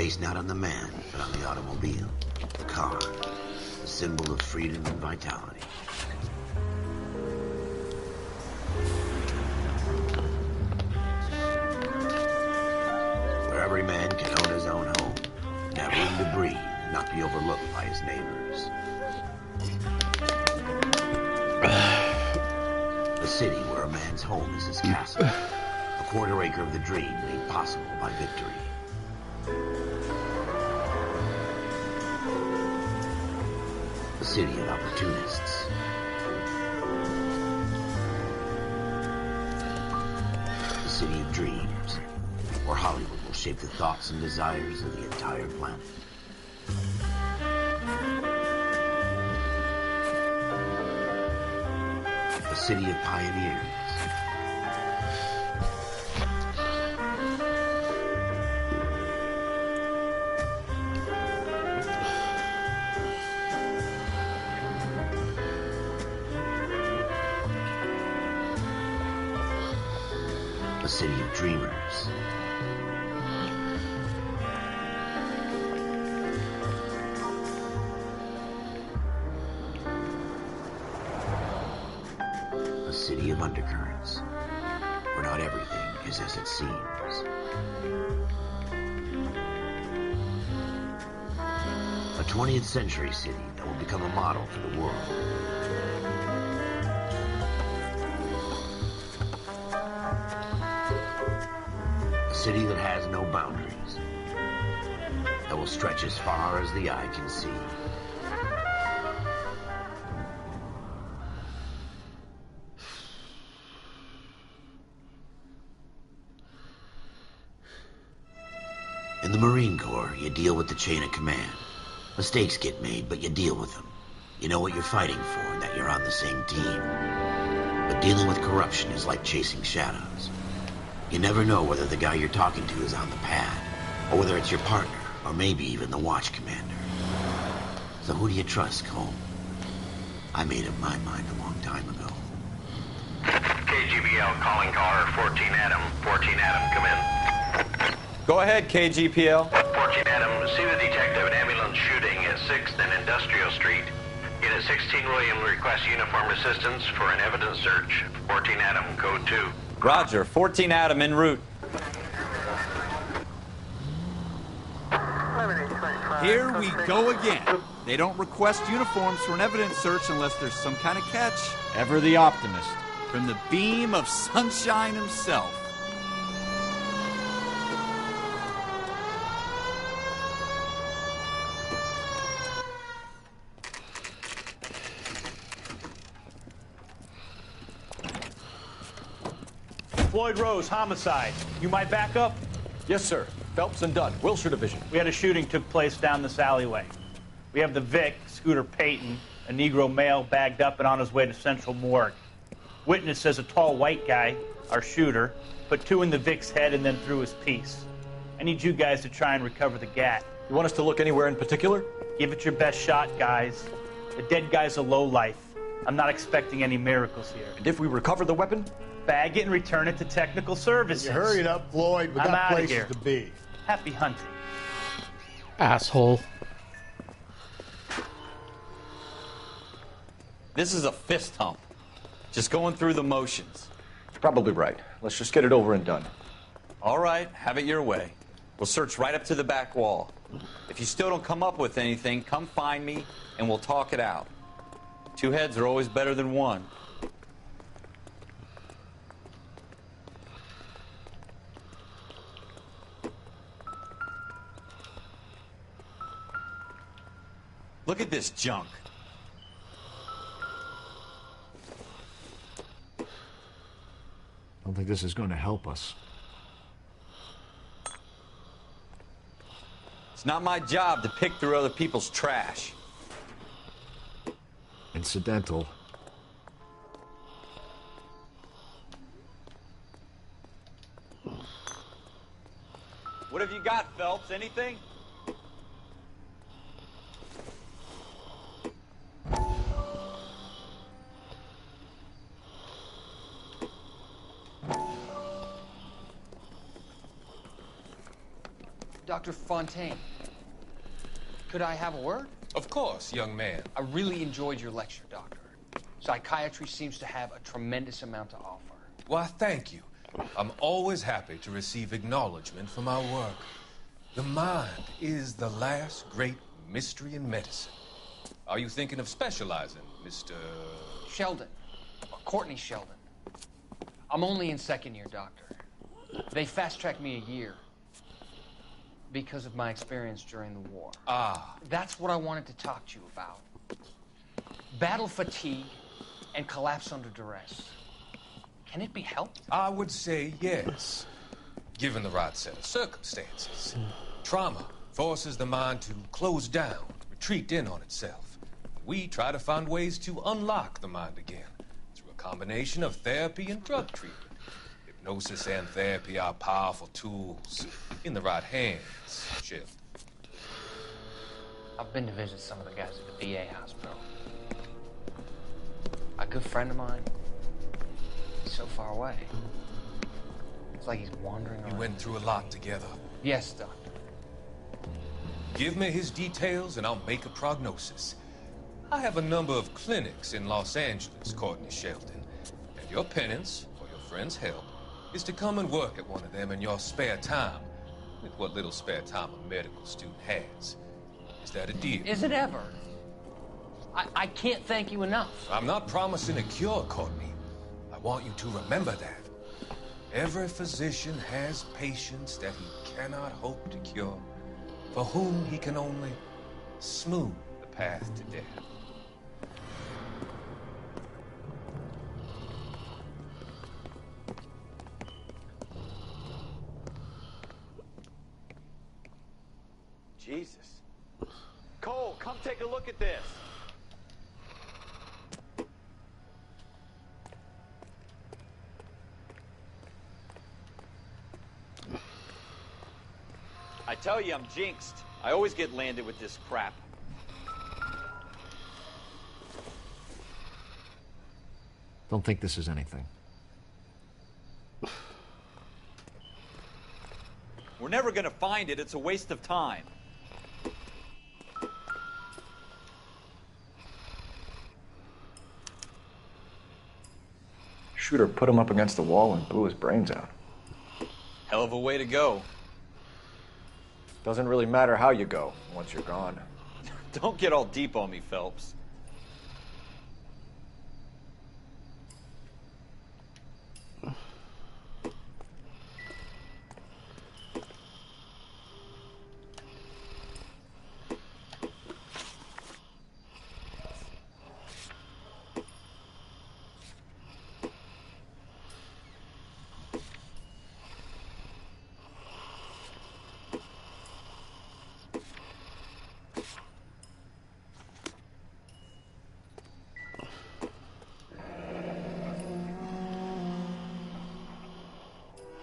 Based not on the man, but on the automobile, the car, the symbol of freedom and vitality. Where every man can own his own home, and have room to breathe and not be overlooked by his neighbors. A city where a man's home is his castle. A quarter acre of the dream made possible by victory. A city of opportunists. A city of dreams, where Hollywood will shape the thoughts and desires of the entire planet. A city of pioneers. A city of dreamers. A city of undercurrents, where not everything is as it seems. A 20th century city that will become a model for the world. A city that has no boundaries, that will stretch as far as the eye can see. In the Marine Corps, you deal with the chain of command. Mistakes get made, but you deal with them. You know what you're fighting for and that you're on the same team. But dealing with corruption is like chasing shadows. You never know whether the guy you're talking to is on the pad, or whether it's your partner, or maybe even the watch commander. So who do you trust, Cole? I made up my mind a long time ago. KGBL calling caller 14 Adam. 14 Adam, come in. Go ahead, KGPL. 14 Adam, see the detective in ambulance shooting at 6th and Industrial Street. Unit 16 William requests uniformed assistance for an evidence search. 14 Adam, code 2. Roger, 14 Adam en route. Here we go again. They don't request uniforms for an evidence search unless there's some kind of catch. Ever the optimist. From the beam of sunshine himself. Floyd Rose, homicide. You might back up? Yes, sir. Phelps and Dunn, Wilshire Division. We had a shooting took place down this alleyway. We have the Vic, Scooter Payton, a Negro male bagged up and on his way to Central Morgue. Witness says a tall white guy, our shooter, put 2 in the Vic's head and then threw his piece. I need you guys to try and recover the gat. You want us to look anywhere in particular? Give it your best shot, guys. The dead guy's a lowlife. I'm not expecting any miracles here. And if we recover the weapon? Bag it and return it to technical services. You hurry it up, Floyd. We got places here. to be. Happy hunting. Asshole. This is a fist hump. Just going through the motions. Probably right. Let's just get it over and done. All right, have it your way. We'll search right up to the back wall. If you still don't come up with anything, come find me and we'll talk it out. 2 heads are always better than 1. Look at this junk. I don't think this is going to help us. It's not my job to pick through other people's trash. Incidental. What have you got, Phelps? Anything? Dr. Fontaine, could I have a word? Of course, young man. I really enjoyed your lecture, Doctor. Psychiatry seems to have a tremendous amount to offer. Why, thank you. I'm always happy to receive acknowledgement for my work. The mind is the last great mystery in medicine. Are you thinking of specializing, Mr. Sheldon, or Courtney Sheldon. I'm only in second year, Doctor. They fast-tracked me a year because of my experience during the war. Ah. That's what I wanted to talk to you about. Battle fatigue and collapse under duress. Can it be helped? I would say yes, given the right set of circumstances. Trauma forces the mind to close down, retreat in on itself. We try to find ways to unlock the mind again through a combination of therapy and drug treatment. Hypnosis and therapy are powerful tools in the right hands, Chip. I've been to visit some of the guys at the VA hospital. A good friend of mine, he's so far away. It's like he's wandering around. You went through a lot together. Yes, Doctor. Give me his details and I'll make a prognosis. I have a number of clinics in Los Angeles, Courtney Sheldon, and your penance, for your friend's help, is to come and work at one of them in your spare time, with what little spare time a medical student has. Is that a deal? Is it ever? I can't thank you enough. I'm not promising a cure, Courtney. I want you to remember that. Every physician has patients that he cannot hope to cure, for whom he can only smooth the path to death. Jesus. Cole, come take a look at this. I tell you, I'm jinxed. I always get landed with this crap. Don't think this is anything. We're never gonna find it. It's a waste of time. Shooter put him up against the wall and blew his brains out. Hell of a way to go. Doesn't really matter how you go once you're gone. Don't get all deep on me, Phelps.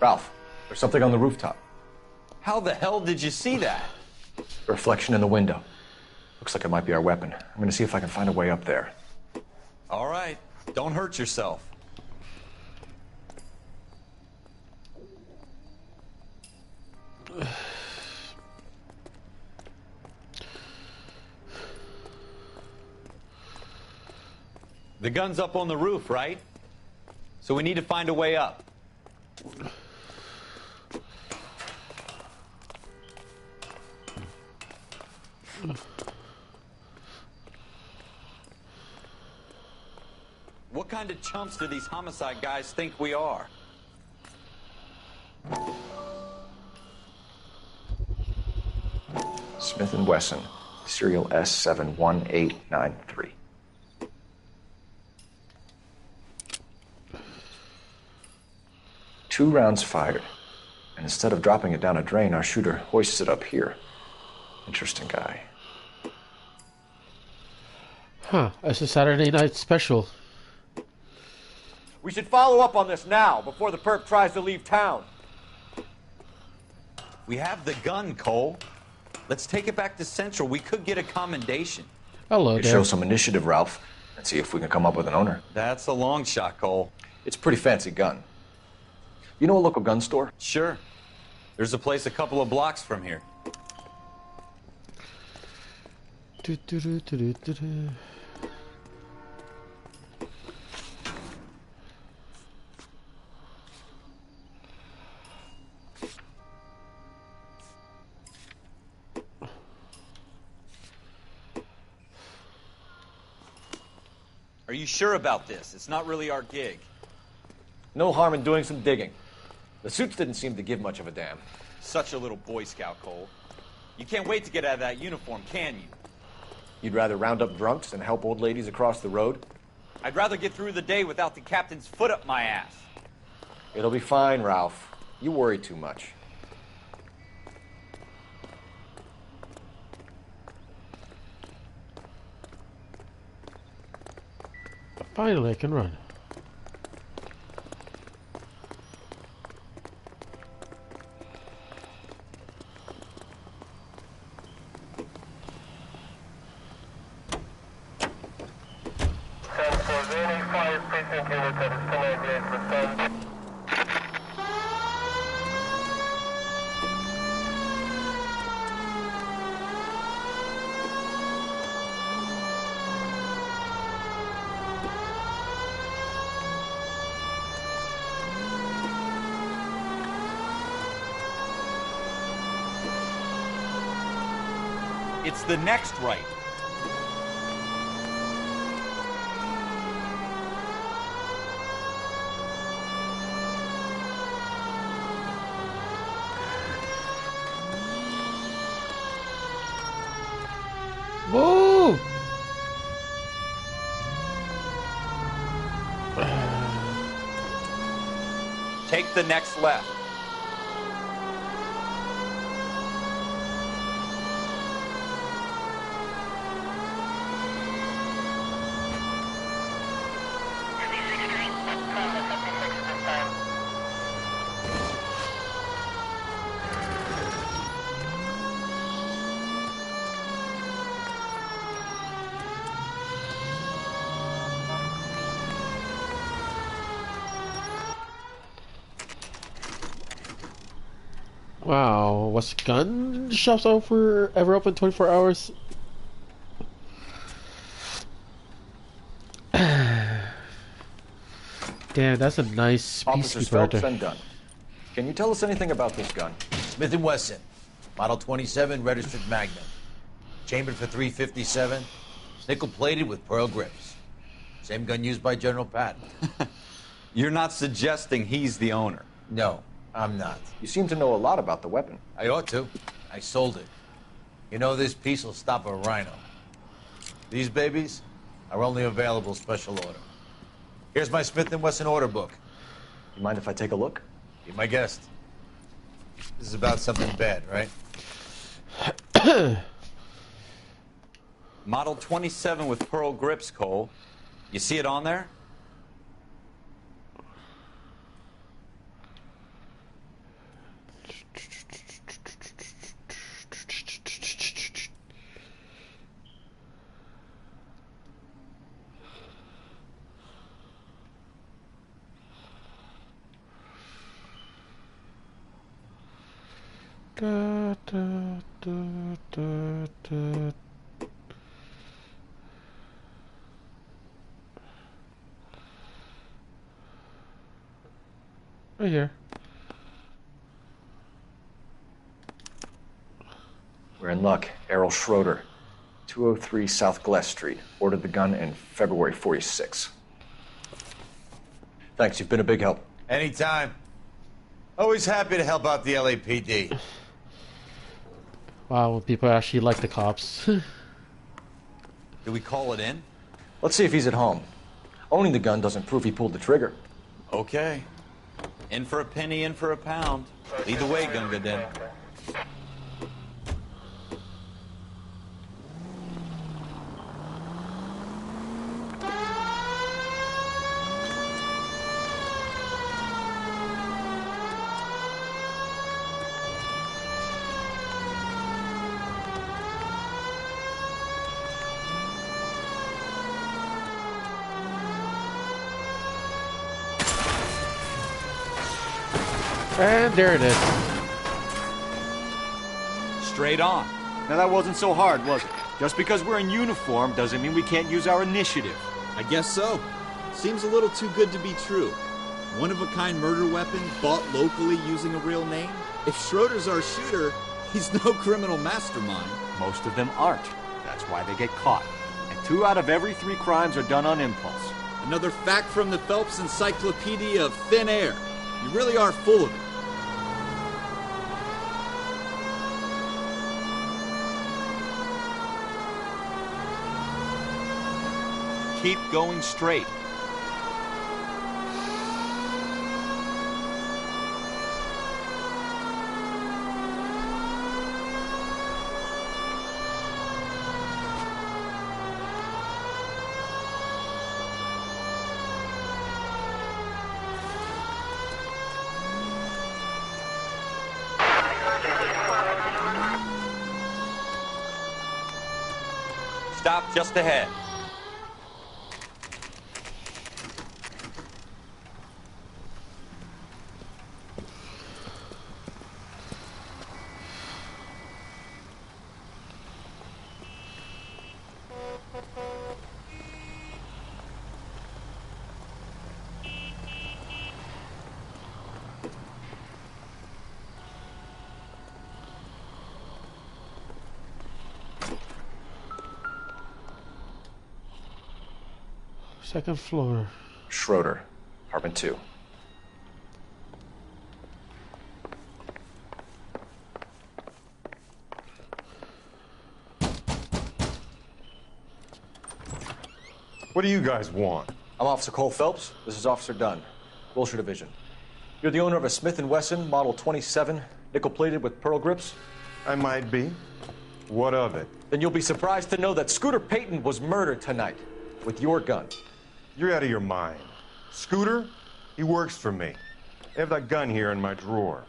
Ralph, there's something on the rooftop. How the hell did you see that? A reflection in the window. Looks like it might be our weapon. I'm gonna see if I can find a way up there. All right. Don't hurt yourself. The gun's up on the roof, right? So we need to find a way up. What kind of chumps do these homicide guys think we are? Smith & Wesson, serial S71893. Two rounds fired, and instead of dropping it down a drain, our shooter hoists it up here. Interesting guy. Huh, it's a Saturday night special. We should follow up on this now, before the perp tries to leave town. We have the gun, Cole. Let's take it back to Central. We could get a commendation. Hello Could there. show some initiative, Ralph, and see if we can come up with an owner. That's a long shot, Cole. It's a pretty fancy gun. You know a local gun store? Sure. There's a place a couple of blocks from here. Are you sure about this? It's not really our gig. No harm in doing some digging. The suits didn't seem to give much of a damn. Such a little Boy Scout, Cole. You can't wait to get out of that uniform, can you? You'd rather round up drunks than help old ladies across the road? I'd rather get through the day without the captain's foot up my ass. It'll be fine, Ralph. You worry too much. Finally, I can run. It's the next right. Whoa! Take the next left. Wow, was gun shops ever open 24 hours? Damn, that's a nice Officer piece right Phelps there. and Dunn. Can you tell us anything about this gun? Smith & Wesson, Model 27, registered Magnum. Chambered for .357, nickel-plated with pearl grips. Same gun used by General Patton. You're not suggesting he's the owner. No, I'm not. You seem to know a lot about the weapon. I ought to. I sold it. You know, this piece will stop a rhino. These babies are only available special order. Here's my Smith & Wesson order book. You mind if I take a look? Be my guest. This is about something bad, right? Model 27 with pearl grips, Cole. You see it on there? Da, da, da, da, da. Right here. We're in luck. Errol Schroeder, 203 South Glass Street. Ordered the gun in February 46. Thanks, you've been a big help. Anytime. Always happy to help out the LAPD. Wow, people actually like the cops. Do we call it in? Let's see if he's at home. Owning the gun doesn't prove he pulled the trigger. Okay. In for a penny, in for a pound. Lead the way, Gunga Din. And there it is. Straight on. Now that wasn't so hard, was it? Just because we're in uniform doesn't mean we can't use our initiative. I guess so. Seems a little too good to be true. One-of-a-kind murder weapon bought locally using a real name? If Schroeder's our shooter, he's no criminal mastermind. Most of them aren't. That's why they get caught. And 2 out of every 3 crimes are done on impulse. Another fact from the Phelps Encyclopedia of Thin Air. You really are full of it. Keep going straight. Stop just ahead. Second floor. Schroeder, apartment 2. What do you guys want? I'm Officer Cole Phelps. This is Officer Dunn, Wilshire Division. You're the owner of a Smith & Wesson Model 27, nickel-plated with pearl grips? I might be. What of it? Then you'll be surprised to know that Scooter Payton was murdered tonight with your gun. You're out of your mind. Scooter? He works for me. I have that gun here in my drawer.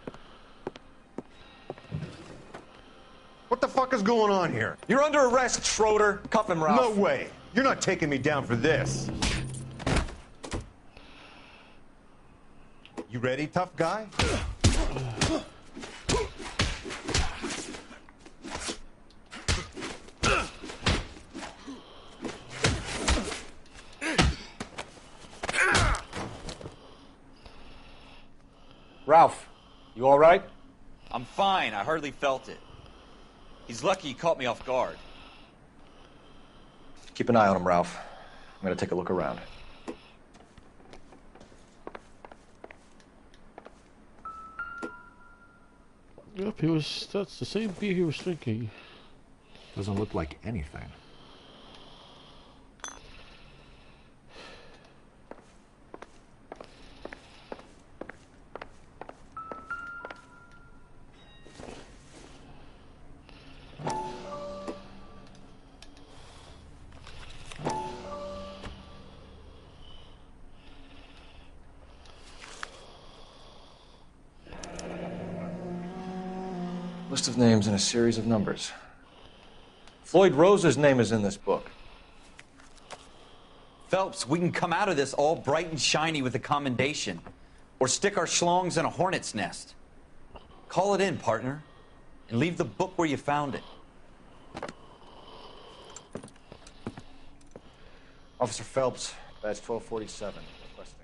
What the fuck is going on here? You're under arrest, Schroeder. Cuff him, Ralph. No way. You're not taking me down for this. You ready, tough guy? Ralph, you all right? I'm fine. I hardly felt it. He's lucky he caught me off guard. Keep an eye on him, Ralph. I'm gonna take a look around. Yep, that's the same beer he was drinking. Doesn't look like anything. List of names and a series of numbers. Floyd Rose's name is in this book. Phelps, we can come out of this all bright and shiny with a commendation. Or stick our schlongs in a hornet's nest. Call it in, partner. And leave the book where you found it. Officer Phelps, badge 1247. Requesting.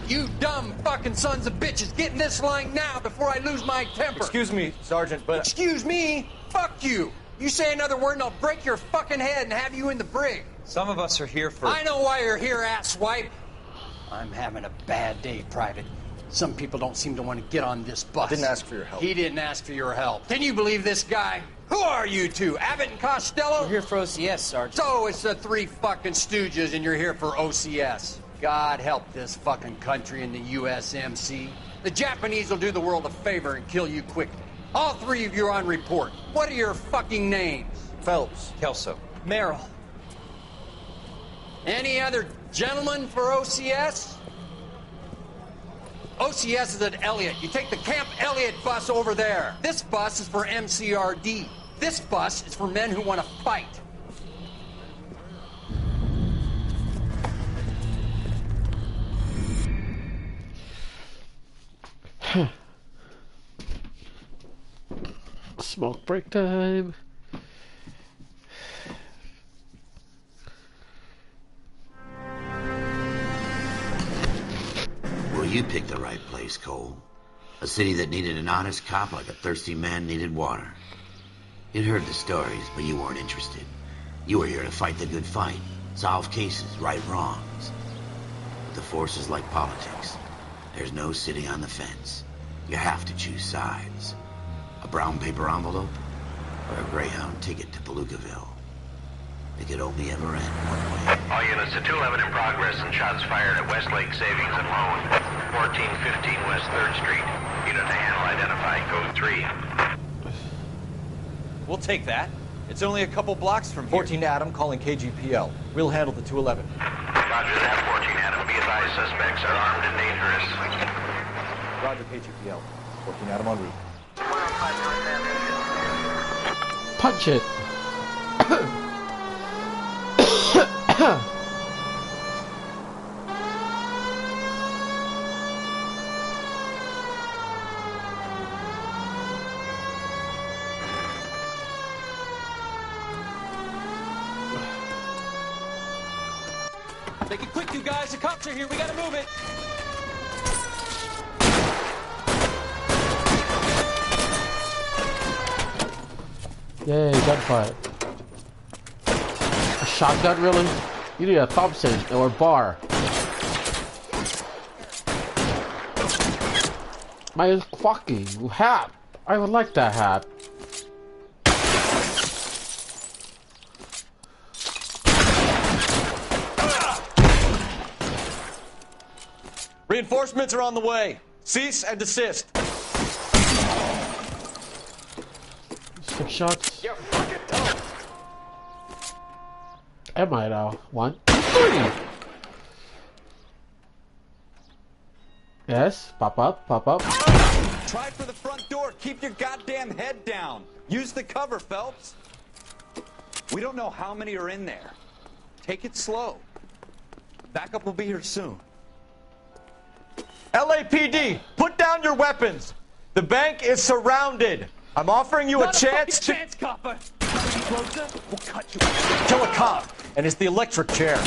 You dumb fucking sons of bitches, get in this line now before I lose my temper. Excuse me, Sergeant, but... Excuse me? Fuck you. You say another word and I'll break your fucking head and have you in the brig. Some of us are here for... I know why you're here, asswipe. I'm having a bad day, Private. Some people don't seem to want to get on this bus. Didn't ask for your help. He didn't ask for your help. Can you believe this guy? Who are you two? Abbott and Costello? We're here for OCS, Sergeant. So it's the 3 fucking stooges and you're here for OCS. God help this fucking country and the USMC. The Japanese will do the world a favor and kill you quickly. All three of you are on report. What are your fucking names? Phelps. Kelso. Merrill. Any other gentlemen for OCS? OCS is at Elliott. You take the Camp Elliott bus over there. This bus is for MCRD. This bus is for men who want to fight. Smoke break time. Well, you picked the right place, Cole. A city that needed an honest cop like a thirsty man needed water. You'd heard the stories, but you weren't interested. You were here to fight the good fight, solve cases, right wrongs. But the force is like politics. There's no sitting on the fence. You have to choose sides. A brown paper envelope or a Greyhound ticket to Palookaville. It could only ever end one way. All units to 211 in progress and shots fired at Westlake Savings and Loan, 1415 West 3rd Street. Unit to handle identified, code 3. We'll take that. It's only a couple blocks from here. 14 Adam calling KGPL. We'll handle the 211. Roger that, 14 Adam. Be advised, suspects are armed and dangerous. Roger, KGPL. 14 Adam en route. Punch it. Make it quick, you guys. The cops are here. We gotta move it. Yay, gunfight. A shotgun, really? You need a Thompson or bar. My fucking hat. I would like that hat. Reinforcements are on the way. Cease and desist. 6 shots. You're fucking toast. Am I now? 1, 2, 3. Yes, pop up, pop up. Try for the front door. Keep your goddamn head down. Use the cover, Phelps. We don't know how many are in there. Take it slow. Backup will be here soon. LAPD, put down your weapons. The bank is surrounded. I'm offering you a chance to chance, copper. Closer, we'll cut you. kill a cop, and it's the electric chair.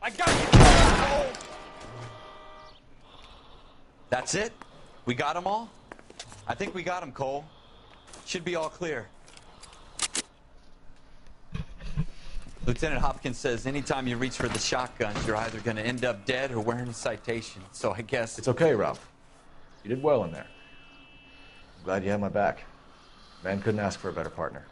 I got you. That's it? We got them all? I think we got them, Cole. Should be all clear. Lieutenant Hopkins says anytime you reach for the shotguns, you're either going to end up dead or wearing a citation. So I guess... It's okay, Ralph. You did well in there. I'm glad you had my back. Man couldn't ask for a better partner.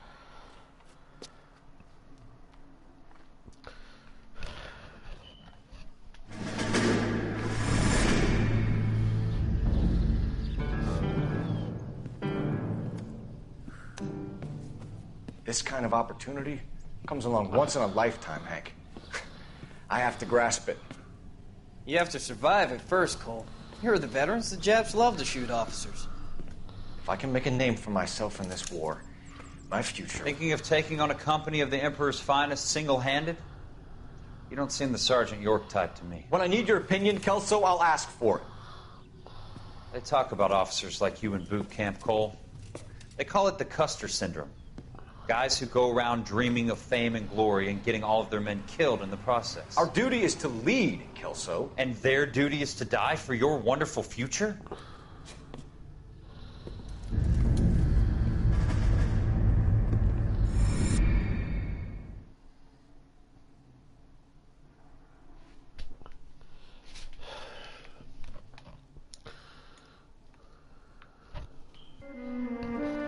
This kind of opportunity comes along once in a lifetime, Hank. I have to grasp it. You have to survive it first, Cole. Here are the veterans. The Japs love to shoot officers. If I can make a name for myself in this war, my future... Thinking of taking on a company of the Emperor's finest single-handed? You don't seem the Sergeant York type to me. When I need your opinion, Kelso, I'll ask for it. They talk about officers like you in boot camp, Cole. They call it the Custer syndrome. Guys who go around dreaming of fame and glory and getting all of their men killed in the process. Our duty is to lead, Kelso. And their duty is to die for your wonderful future?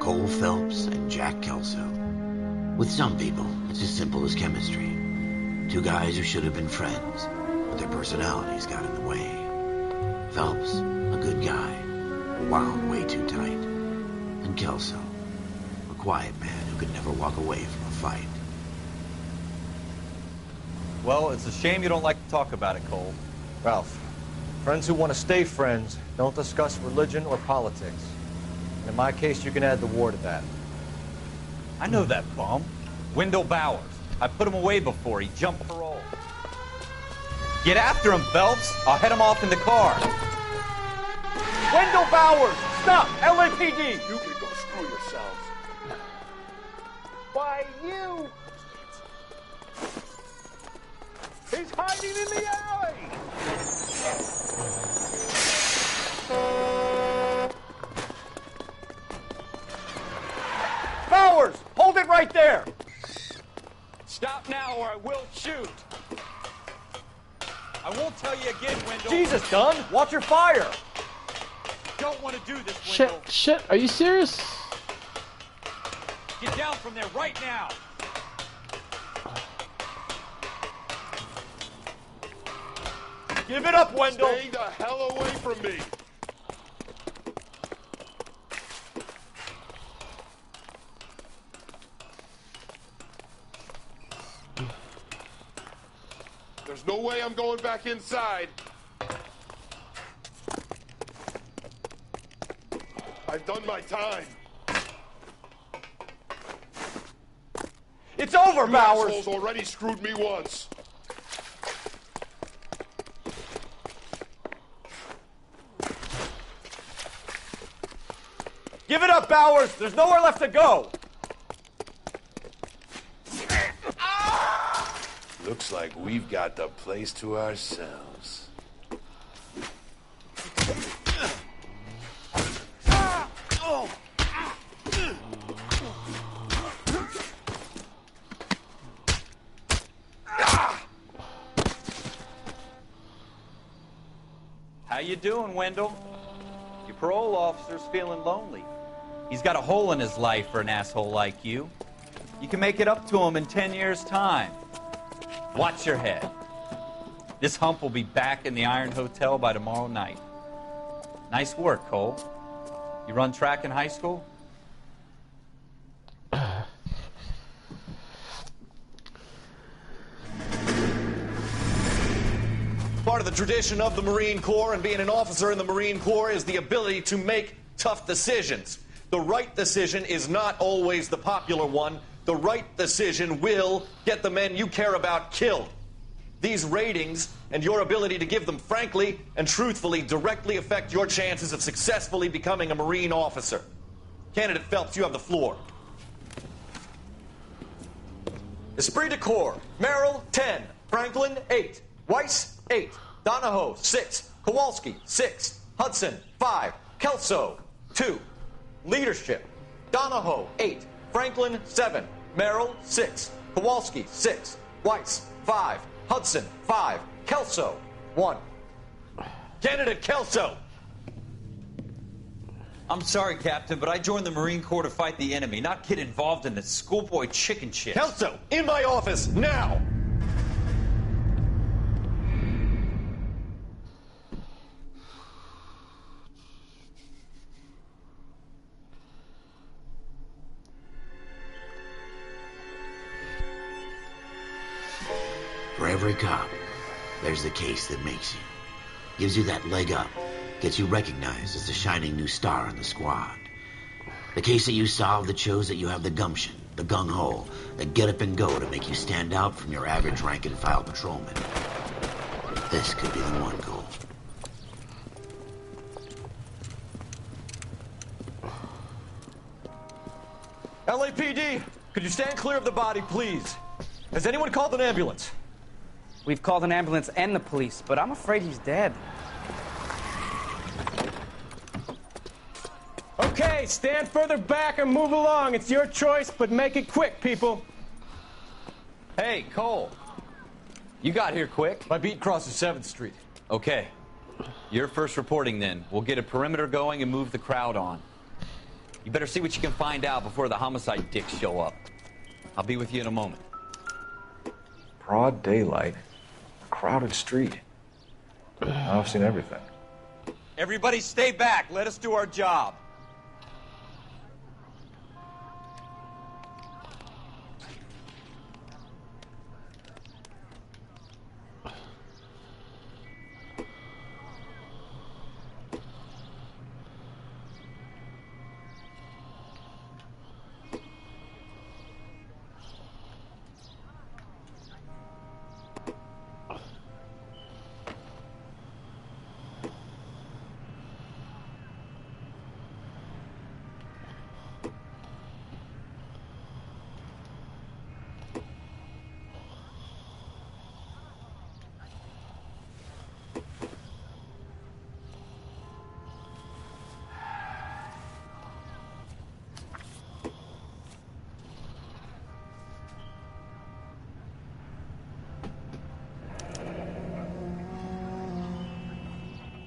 Cole Phelps and Jack Kelso. With some people, it's as simple as chemistry. Two guys who should have been friends, but their personalities got in the way. Phelps, a good guy, wound way too tight. And Kelso, a quiet man who could never walk away from a fight. Well, it's a shame you don't like to talk about it, Cole. Ralph, friends who want to stay friends don't discuss religion or politics. And in my case, you can add the war to that. I know that bum. Wendell Bowers. I put him away before. He jumped parole. Get after him, Phelps. I'll head him off in the car. Wendell Bowers! Stop! LAPD! You can go screw yourselves. Why, you... He's hiding in the alley! Bowers! Hold it right there! Stop now or I will shoot. I won't tell you again, Wendell. Jesus, Dunn! Watch your fire! Don't want to do this, Wendell. Shit, are you serious? Get down from there right now. Give it up, Wendell! Stay the hell away from me! There's no way I'm going back inside. I've done my time. It's over, You Bowers! assholes already screwed me once. Give it up, Bowers! There's nowhere left to go! Looks like we've got the place to ourselves. How you doing, Wendell? Your parole officer's feeling lonely. He's got a hole in his life for an asshole like you. You can make it up to him in 10 years' time. Watch your head. This hump will be back in the Iron Hotel by tomorrow night. Nice work, Cole. You run track in high school? Part of the tradition of the Marine Corps and being an officer in the Marine Corps is the ability to make tough decisions. The right decision is not always the popular one. The right decision will get the men you care about killed. These ratings and your ability to give them frankly and truthfully directly affect your chances of successfully becoming a Marine officer. Candidate Phelps, you have the floor. Esprit de Corps, Merrill, 10. Franklin, 8. Weiss, 8. Donahoe, 6. Kowalski, 6. Hudson, 5. Kelso, 2. Leadership, Donahoe, 8. Franklin, 7. Merrill, 6. Kowalski, 6. Weiss, 5. Hudson, 5. Kelso, 1. Candidate Kelso! I'm sorry, Captain, but I joined the Marine Corps to fight the enemy, not get involved in the schoolboy chicken shit. Kelso, in my office, now! For every cop, there's the case that makes you. Gives you that leg up. Gets you recognized as the shining new star in the squad. The case that you solve that shows that you have the gumption, the gung-ho, the get up and go to make you stand out from your average rank-and-file patrolman. This could be the one, Cole. LAPD, could you stand clear of the body, please? Has anyone called an ambulance? We've called an ambulance and the police, but I'm afraid he's dead. Okay, stand further back and move along. It's your choice, but make it quick, people. Hey, Cole. You got here quick. My beat crosses 7th Street. Okay. You're first reporting then. We'll get a perimeter going and move the crowd on. You better see what you can find out before the homicide dicks show up. I'll be with you in a moment. Broad daylight, a crowded street. I've seen everything. Everybody stay back. Let us do our job.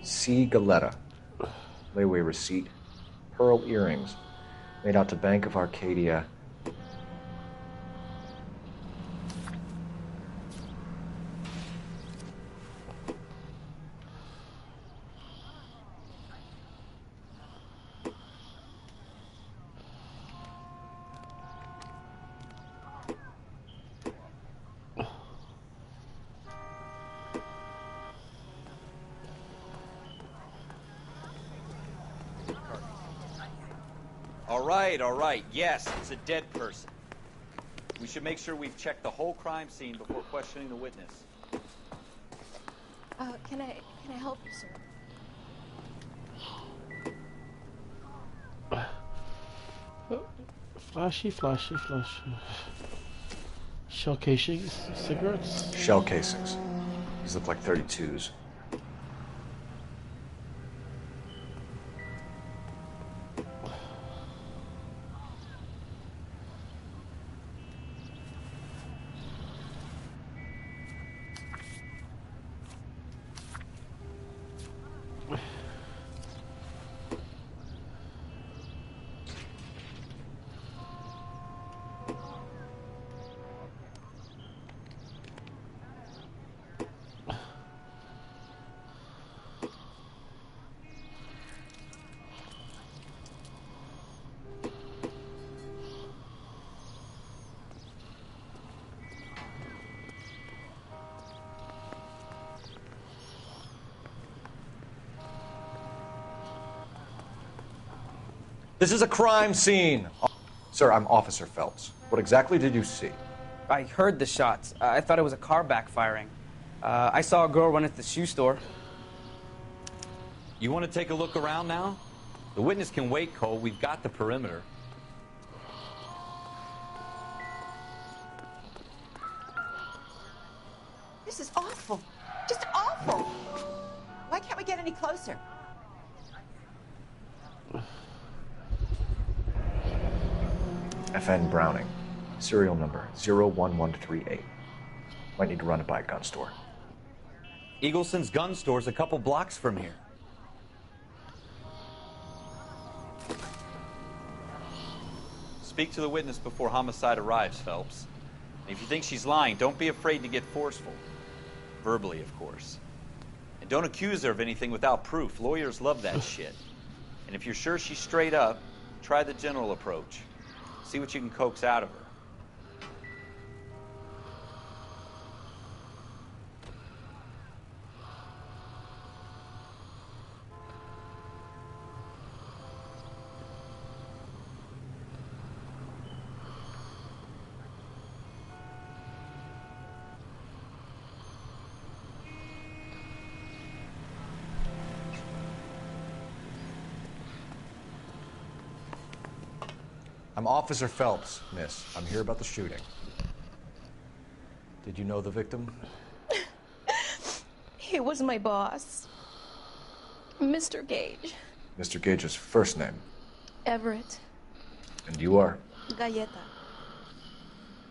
C. Galetta. Layaway receipt. Pearl earrings. Made out to Bank of Arcadia. All right. Yes, it's a dead person. We should make sure we've checked the whole crime scene before questioning the witness. Can I help you, sir? Flashy. Shell casings, cigarettes? Shell casings. These look like 32s. This is a crime scene. Sir, I'm Officer Phelps. What exactly did you see? I heard the shots. I thought it was a car backfiring. I saw a girl run at the shoe store. You want to take a look around now? The witness can wait, Cole. We've got the perimeter. This is awful. Just awful. Why can't we get any closer? FN Browning. Serial number 01138. Might need to run it by a gun store. Eagleson's gun store's a couple blocks from here. Speak to the witness before homicide arrives, Phelps. And if you think she's lying, don't be afraid to get forceful. Verbally, of course. And don't accuse her of anything without proof. Lawyers love that shit. And if you're sure she's straight up, try the general approach. See what you can coax out of her. I'm Officer Phelps, miss. I'm here about the shooting. Did you know the victim? He was my boss. Mr. Gage. Mr. Gage's first name. Everett. And you are? Galleta.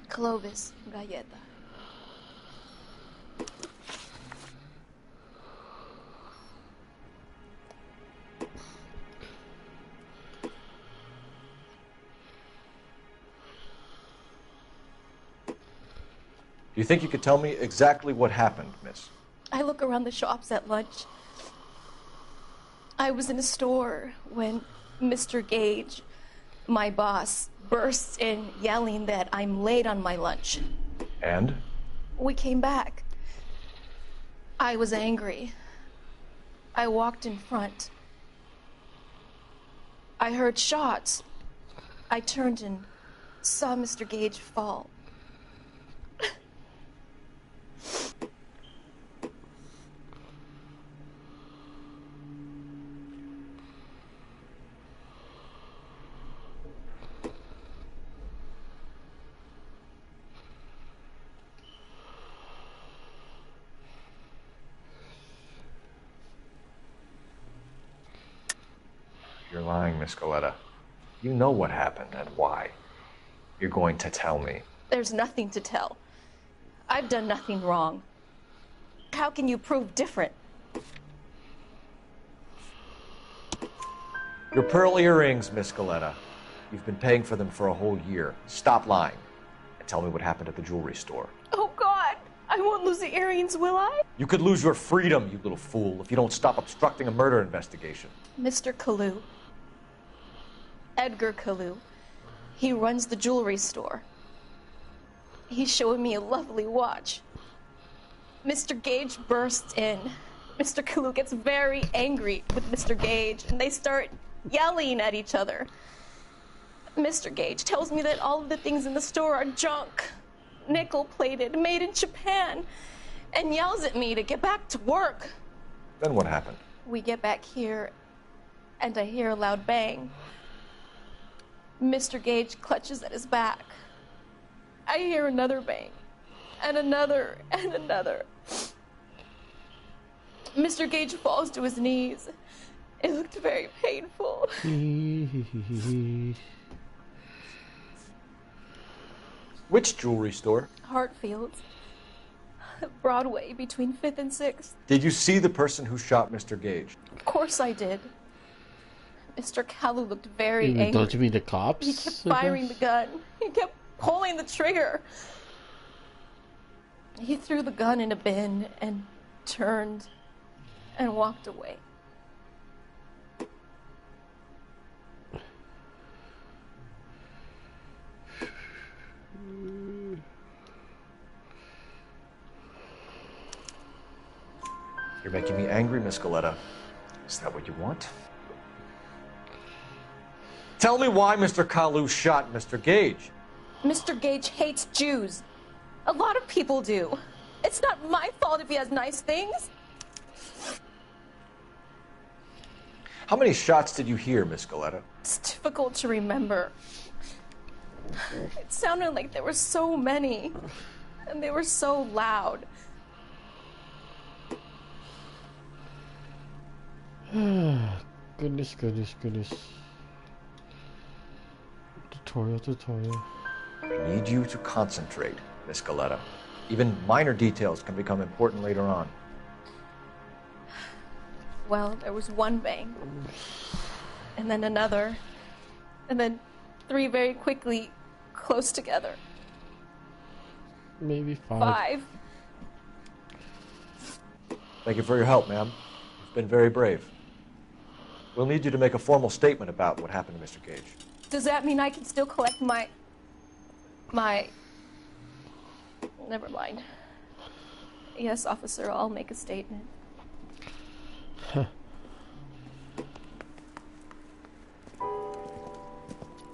Clovis Galleta. Do you think you could tell me exactly what happened, miss? I look around the shops at lunch. I was in a store when Mr. Gage, my boss, bursts in yelling that I'm late on my lunch. And? We came back. I was angry. I walked in front. I heard shots. I turned and saw Mr. Gage fall. You're lying, Miss Coletta. You know what happened and why. You're going to tell me. There's nothing to tell. I've done nothing wrong. How can you prove different? Your pearl earrings, Miss Coletta. You've been paying for them for a whole year. Stop lying and tell me what happened at the jewelry store. Oh, God! I won't lose the earrings, will I? You could lose your freedom, you little fool, if you don't stop obstructing a murder investigation. Mr. Kalu. Edgar Kalu. He runs the jewelry store. He's showing me a lovely watch. Mr. Gage bursts in. Mr. Kalu gets very angry with Mr. Gage, and they start yelling at each other. Mr. Gage tells me that all of the things in the store are junk, nickel-plated, made in Japan, and yells at me to get back to work. Then what happened? We get back here, and I hear a loud bang. Mr. Gage clutches at his back. I hear another bang, and another, and another. Mr. Gage falls to his knees. It looked very painful. Which jewelry store? Hartfield's. Broadway, between 5th and 6th. Did you see the person who shot Mr. Gage? Of course I did. Mr. Kalu looked very angry. Don't you mean the cops? He kept firing the gun. He kept pulling the trigger. He threw the gun in a bin and turned and walked away. You're making me angry, Miss Coletta. Is that what you want? Tell me why Mr. Kalu shot Mr. Gage. Mr. Gage hates Jews. A lot of people do. It's not my fault if he has nice things. How many shots did you hear, Miss Coletta? It's difficult to remember. It sounded like there were so many, and they were so loud. Goodness. Tutorial. I need you to concentrate, Miss Coletta. Even minor details can become important later on. Well, there was one bang, and then another, and then 3 very quickly, close together. Maybe 5. 5. Thank you for your help, ma'am. You've been very brave. We'll need you to make a formal statement about what happened to Mr. Gage. Does that mean I can still collect my... Never mind. Yes, officer, I'll make a statement.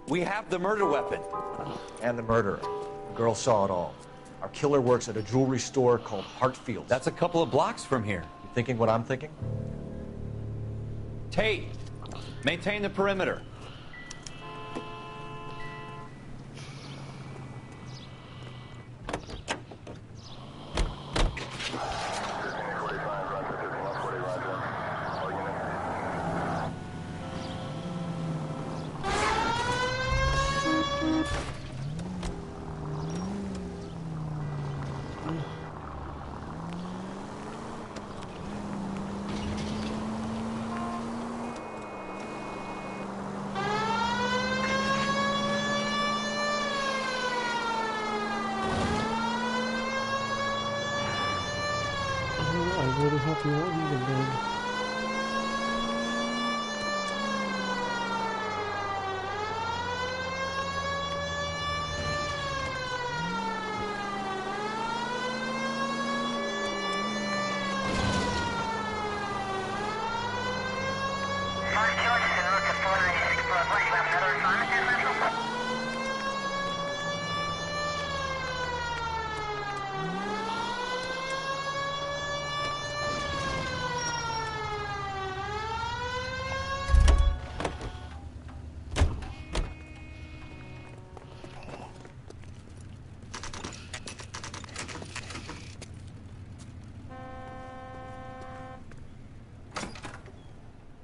We have the murder weapon. And the murderer. The girl saw it all. Our killer works at a jewelry store called Hartfield's. That's a couple of blocks from here. You thinking what I'm thinking? Tate, maintain the perimeter.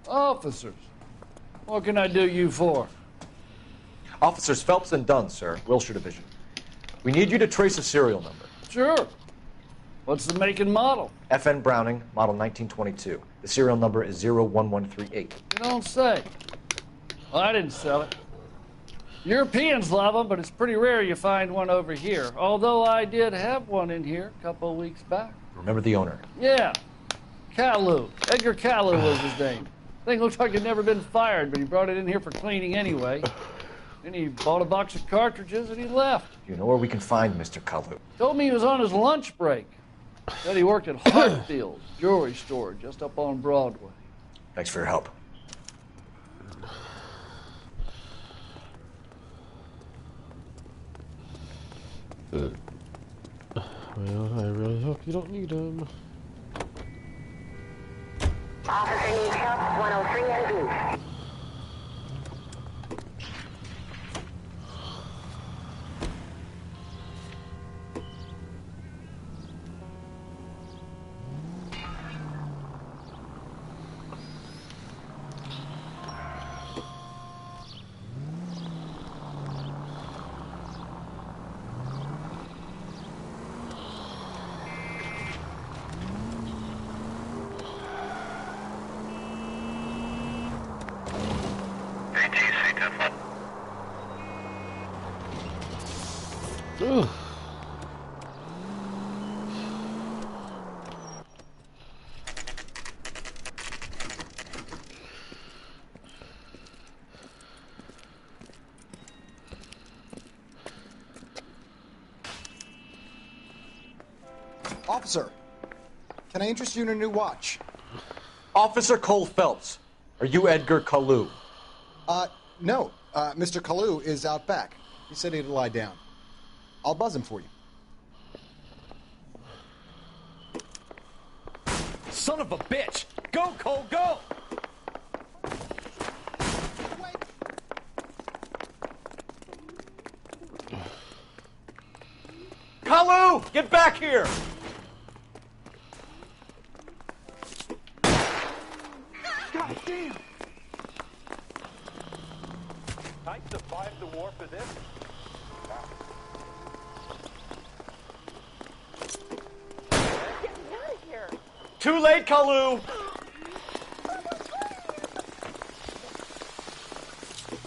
Officers, what can I do you for? Officers Phelps and Dunn, sir, Wilshire Division. We need you to trace a serial number. Sure. What's the make and model? FN Browning, model 1922. The serial number is 01138. You don't say. Well, I didn't sell it. Europeans love them, but it's pretty rare you find one over here. Although I did have one in here a couple of weeks back. Remember the owner? Yeah. Kalu. Edgar Kalu was his name. Thing looks like he'd never been fired, but he brought it in here for cleaning anyway. Then he bought a box of cartridges and he left. You know where we can find Mr. Kalu? Told me he was on his lunch break. Said he worked at Hartfield's jewelry store just up on Broadway. Thanks for your help. Well, I really hope you don't need him. Officer needs help, 103 and B. Ugh. Officer, can I interest you in a new watch? Officer Cole Phelps, are you Edgar Kalu? No. Mr. Kalu is out back. He said he'd lie down. I'll buzz him for you. Son of a bitch! Go, Cole, go! Kalu! Get back here! God damn! I survived the war for this? Get me out of here. Too late, Kalu!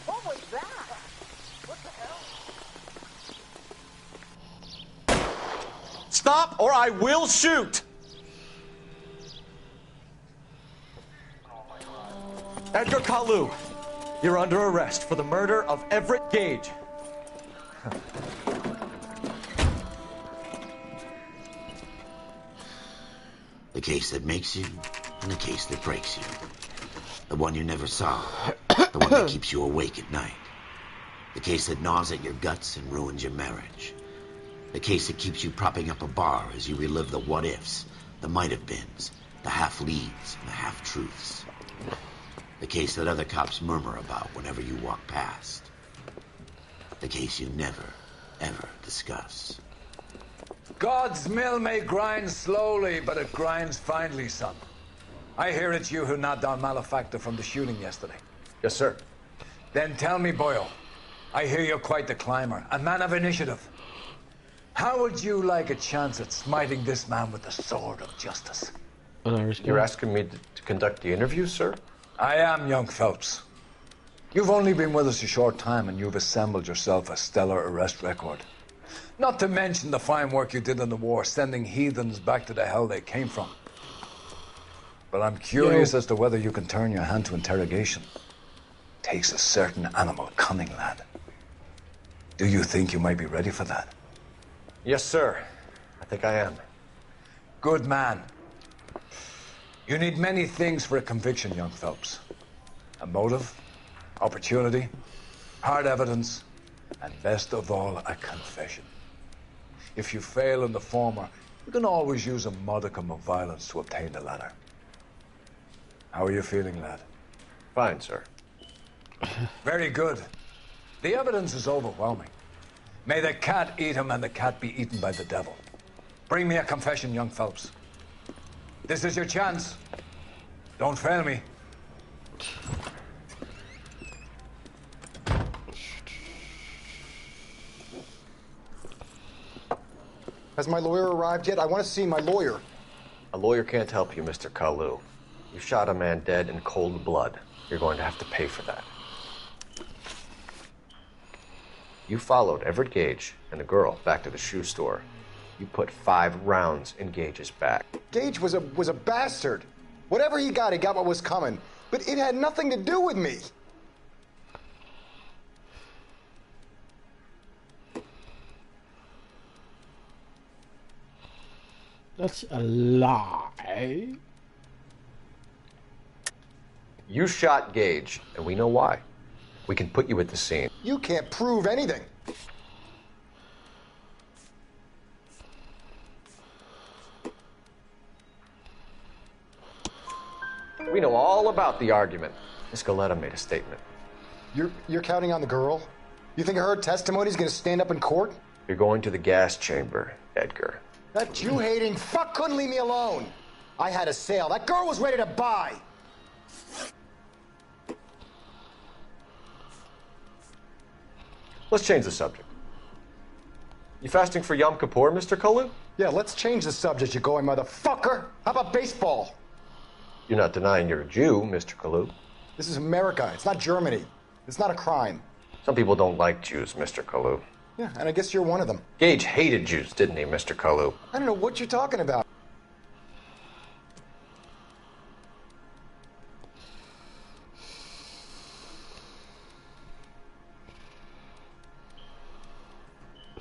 What was that? What the hell? Stop or I will shoot! Edgar Kalu, you're under arrest for the murder of Everett Gage. The case that makes you, and the case that breaks you. The one you never saw, the one that keeps you awake at night. The case that gnaws at your guts and ruins your marriage. The case that keeps you propping up a bar as you relive the what-ifs, the might-have-beens, the half-leads, and the half-truths. The case that other cops murmur about whenever you walk past. The case you never, ever discuss. God's mill may grind slowly, but it grinds finely, son. I hear it's you who knocked down Malefactor from the shooting yesterday. Yes, sir. Then tell me, Boyle, I hear you're quite the climber, a man of initiative. How would you like a chance at smiting this man with the sword of justice? You're asking me to conduct the interview, sir? I am, young Phelps. You've only been with us a short time, and you've assembled yourself a stellar arrest record. Not to mention the fine work you did in the war, sending heathens back to the hell they came from. But I'm curious as to whether you can turn your hand to interrogation. Takes a certain animal cunning, lad. Do you think you might be ready for that? Yes, sir. I think I am. Good man. You need many things for a conviction, young Phelps. A motive, opportunity, hard evidence, and best of all, a confession. If you fail in the former, you can always use a modicum of violence to obtain the latter. How are you feeling, lad? Fine, sir. Very good. The evidence is overwhelming. May the cat eat him and the cat be eaten by the devil. Bring me a confession, young Phelps. This is your chance. Don't fail me. Has my lawyer arrived yet? I want to see my lawyer. A lawyer can't help you, Mr. Kalu. You shot a man dead in cold blood. You're going to have to pay for that. You followed Everett Gage and the girl back to the shoe store. You put 5 rounds in Gage's back. Gage was a bastard. Whatever he got what was coming. But it had nothing to do with me. That's a lie. You shot Gage, and we know why. We can put you at the scene. You can't prove anything. We know all about the argument. Miss Galetta made a statement. You're counting on the girl? You think her testimony's gonna stand up in court? You're going to the gas chamber, Edgar. That Jew-hating fuck couldn't leave me alone. I had a sale. That girl was ready to buy. Let's change the subject. You fasting for Yom Kippur, Mr. Kalu? Yeah, let's change the subject, you going motherfucker. How about baseball? You're not denying you're a Jew, Mr. Kalu. This is America. It's not Germany. It's not a crime. Some people don't like Jews, Mr. Kalu. Yeah, and I guess you're one of them. Gage hated Jews, didn't he, Mr. Kalu? I don't know what you're talking about.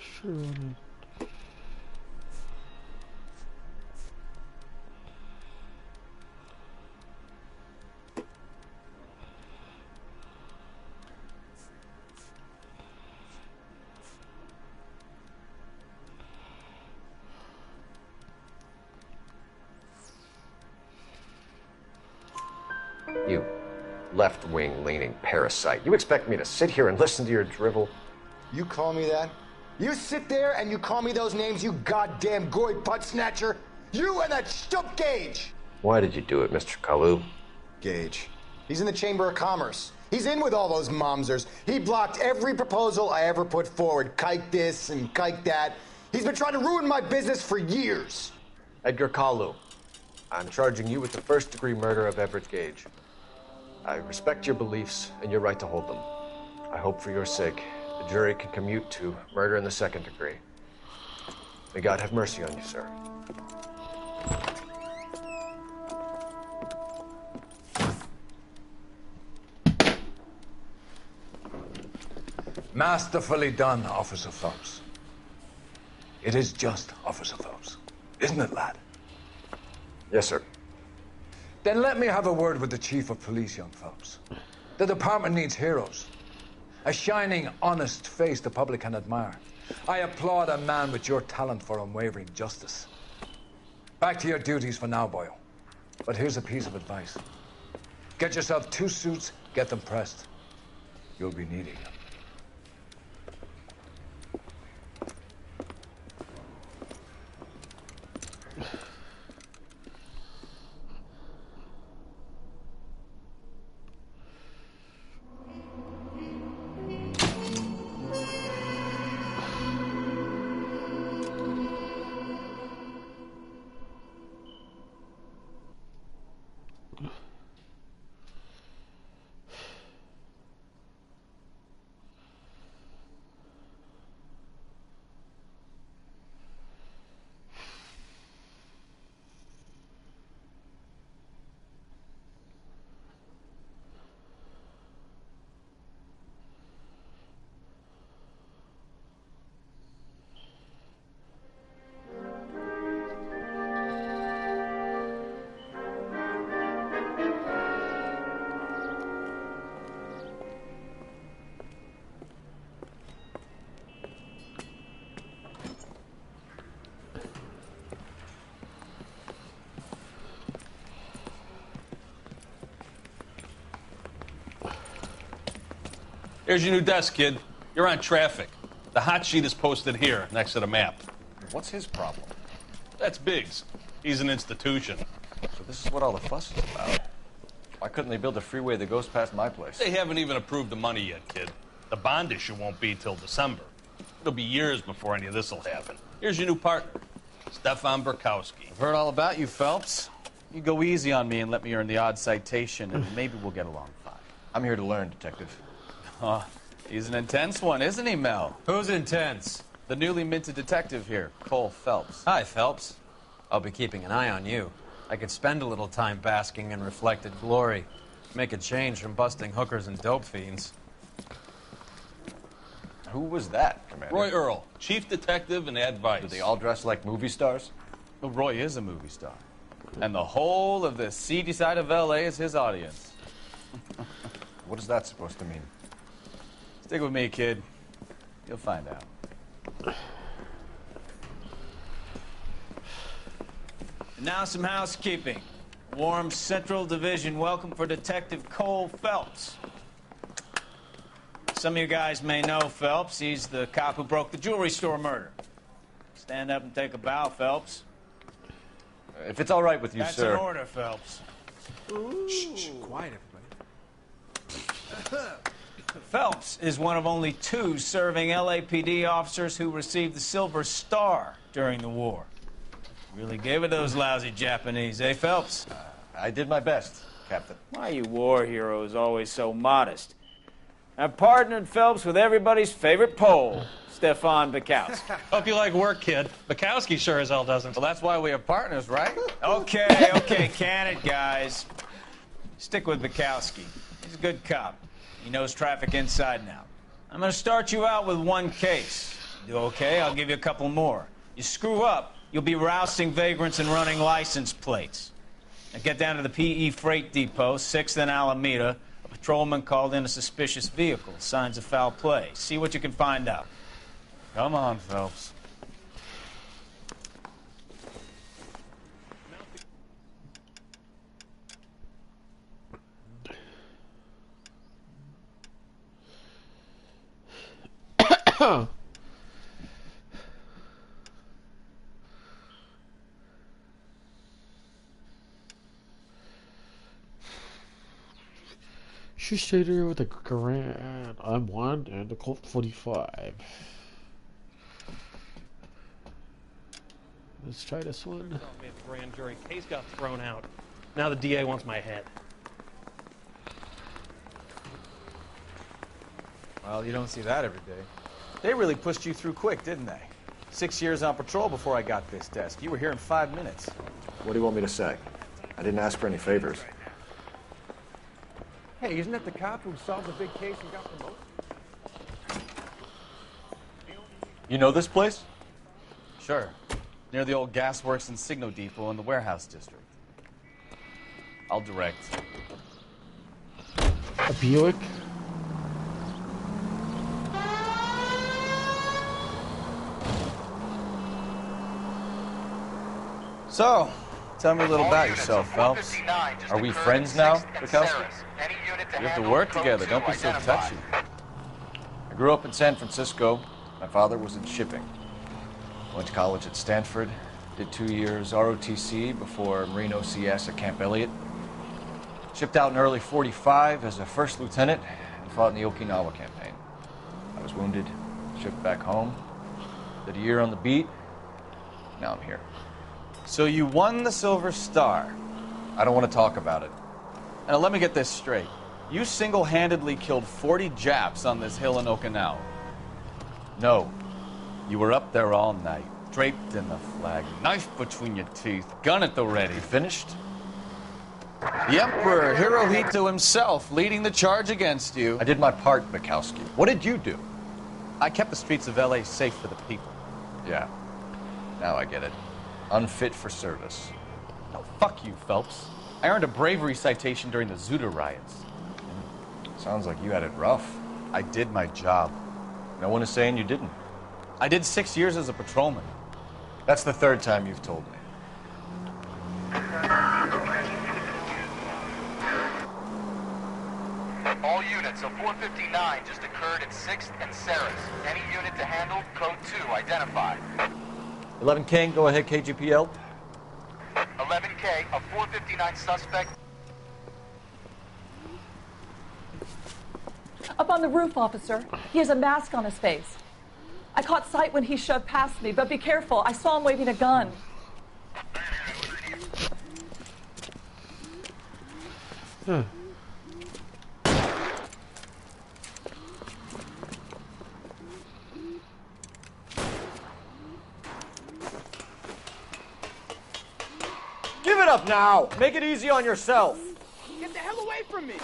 Sure. You left-wing leaning parasite. You expect me to sit here and listen to your drivel? You call me that? You sit there and you call me those names, you goddamn goy butt snatcher? You and that stump Gage! Why did you do it, Mr. Kalu? Gage. He's in the Chamber of Commerce. He's in with all those momsers. He blocked every proposal I ever put forward. Kike this and kike that. He's been trying to ruin my business for years. Edgar Kalu, I'm charging you with the first-degree murder of Everett Gage. I respect your beliefs and your right to hold them. I hope for your sake the jury can commute to murder in the second degree. May God have mercy on you, sir. Masterfully done, Officer Phelps. It is just Officer Phelps, isn't it, lad? Yes, sir. Then let me have a word with the Chief of Police, young Phelps. The department needs heroes. A shining, honest face the public can admire. I applaud a man with your talent for unwavering justice. Back to your duties for now, Boyle. But here's a piece of advice. Get yourself 2 suits, get them pressed. You'll be needing them. Here's your new desk, kid. You're on traffic. The hot sheet is posted here, next to the map. What's his problem? That's Biggs. He's an institution. So this is what all the fuss is about. Why couldn't they build a freeway that goes past my place? They haven't even approved the money yet, kid. The bond issue won't be till December. It'll be years before any of this will happen. Here's your new partner, Stefan Burkowski. I've heard all about you, Phelps. You go easy on me and let me earn the odd citation, and maybe we'll get along fine. I'm here to learn, Detective. Oh, he's an intense one, isn't he, Mel? Who's intense? The newly minted detective here, Cole Phelps. Hi, Phelps. I'll be keeping an eye on you. I could spend a little time basking in reflected glory. Make a change from busting hookers and dope fiends. Who was that, Commander? Roy Earl, chief detective and advice. Do they all dress like movie stars? Well, Roy is a movie star. And the whole of the seedy side of L.A. is his audience. What is that supposed to mean? Stick with me, kid. You'll find out. And now some housekeeping. Warm Central Division welcome for Detective Cole Phelps. Some of you guys may know Phelps. He's the cop who broke the jewelry store murder. Stand up and take a bow, Phelps. If it's all right with you, That's sir. That's an order, Phelps. Shh, quiet, everybody. Phelps is one of only 2 serving LAPD officers who received the Silver Star during the war. Really gave it those lousy Japanese, eh, Phelps? I did my best, Captain. Why are you war heroes always so modest? I've partnered Phelps with everybody's favorite Pole, Stefan Burkowski. Hope you like work, kid. Bukowski sure as hell doesn't. Well, that's why we have partners, right? Okay, can it, guys. Stick with Burkowski. He's a good cop. He knows traffic inside and out. I'm going to start you out with 1 case. You do okay, I'll give you a couple more. You screw up, you'll be rousting vagrants and running license plates. Now get down to the PE Freight Depot, 6th and Alameda. A patrolman called in a suspicious vehicle. Signs of foul play. See what you can find out. Come on, Phelps. She stayed here with a Grand M1 and a Colt 45. Let's try this one. Grand jury case got thrown out. Now the DA wants my head. Well, you don't see that every day. They really pushed you through quick, didn't they? 6 years on patrol before I got this desk. You were here in 5 minutes. What do you want me to say? I didn't ask for any favors. Hey, isn't that the cop who solved the big case and got promoted? You know this place? Sure. Near the old gasworks and Signo Depot in the warehouse district. I'll direct. A Buick? So, tell me a little about yourself, Phelps. Are we friends now, Bukowski? We have to work together. Don't be so touchy. I grew up in San Francisco. My father was in shipping. Went to college at Stanford. Did 2 years ROTC before Marine OCS at Camp Elliott. Shipped out in early '45 as a first lieutenant and fought in the Okinawa campaign. I was wounded, shipped back home. Did a year on the beat. Now I'm here. So you won the Silver Star. I don't want to talk about it. Now let me get this straight. You single-handedly killed 40 Japs on this hill in Okinawa. No. You were up there all night, draped in the flag, knife between your teeth, gun at the ready. Finished? The Emperor Hirohito himself leading the charge against you. I did my part, Bukowski. What did you do? I kept the streets of L.A. safe for the people. Yeah. Now I get it. Unfit for service. No, fuck you, Phelps. I earned a bravery citation during the Zuda riots. Sounds like you had it rough. I did my job. No one is saying you didn't. I did 6 years as a patrolman. That's the 3rd time you've told me. All units, a 459 just occurred at 6th and Saris. Any unit to handle, code 2 identified. 11 King, go ahead, KGPL. 11K, a 459 suspect. Up on the roof, officer. He has a mask on his face. I caught sight when he shoved past me, but be careful. I saw him waving a gun. Huh. Give it up now! Make it easy on yourself! Get the hell away from me!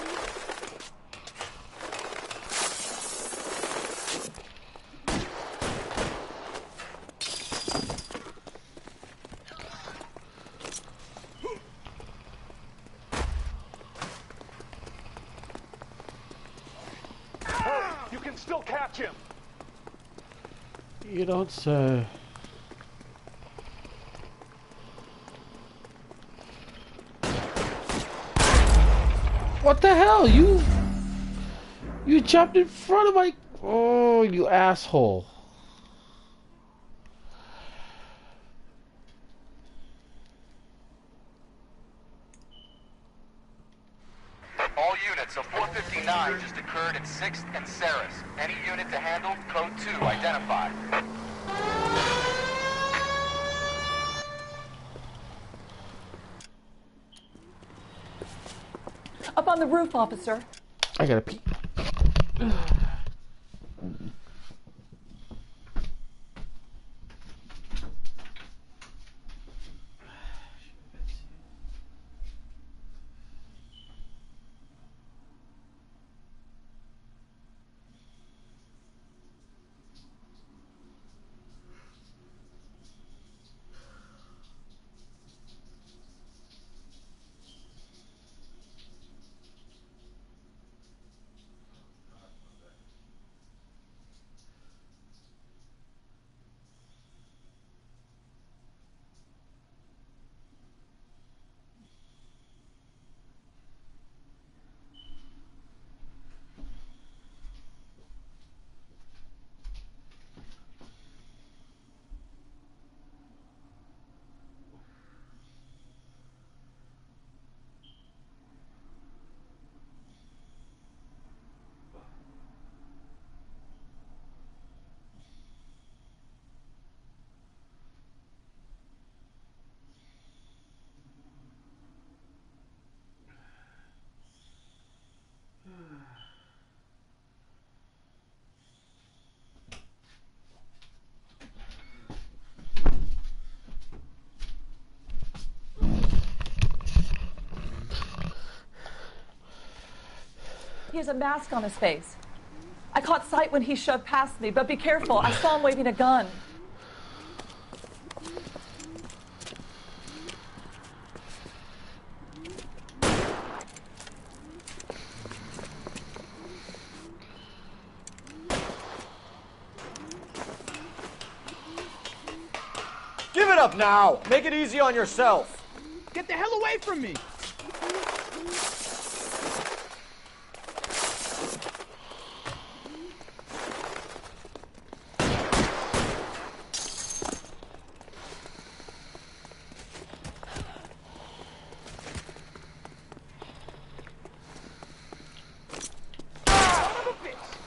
You can still catch him! You don't say. What the hell? You jumped in front of my... Oh, you asshole. All units, a 459 just occurred at 6th and Saris. Any unit to handle, code 2 identified. Up on the roof, officer. I gotta pee. He has a mask on his face. I caught sight when he shoved past me, but be careful. I saw him waving a gun. Give it up now! Make it easy on yourself! Get the hell away from me!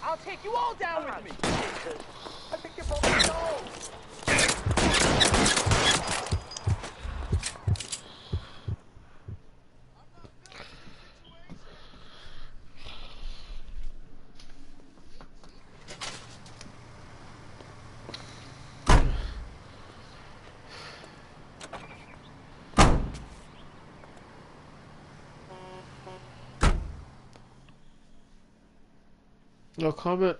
I'll take you all down with me! I think you're both No comment.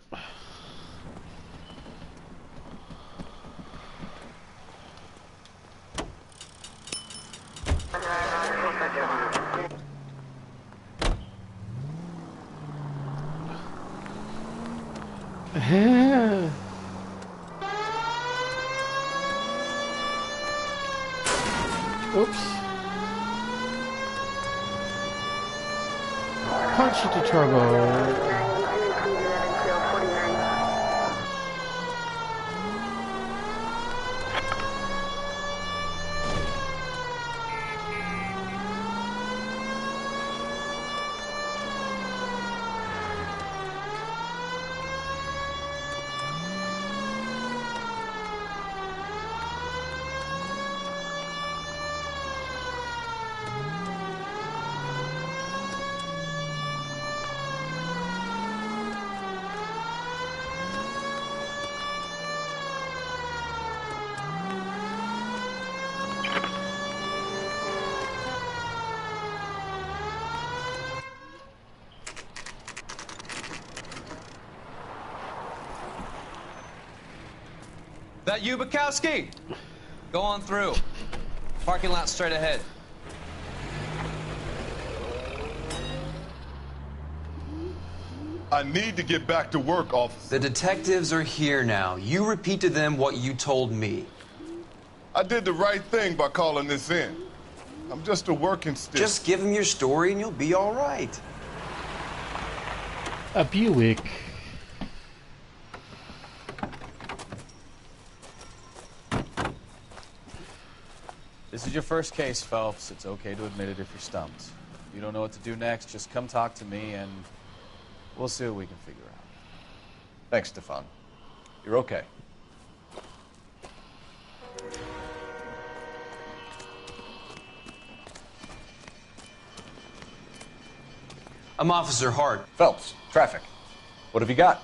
Oops. punch the turbo. That you, Bukowski? Go on through. Parking lot straight ahead. I need to get back to work, officer. The detectives are here now. You repeat to them what you told me. I did the right thing by calling this in. I'm just a working stiff. Just give them your story and you'll be all right. A Buick. This is your first case, Phelps. It's okay to admit it if you're stumped. If you don't know what to do next, just come talk to me and we'll see what we can figure out. Thanks, Stefan. You're okay. I'm Officer Hart. Phelps, traffic. What have you got?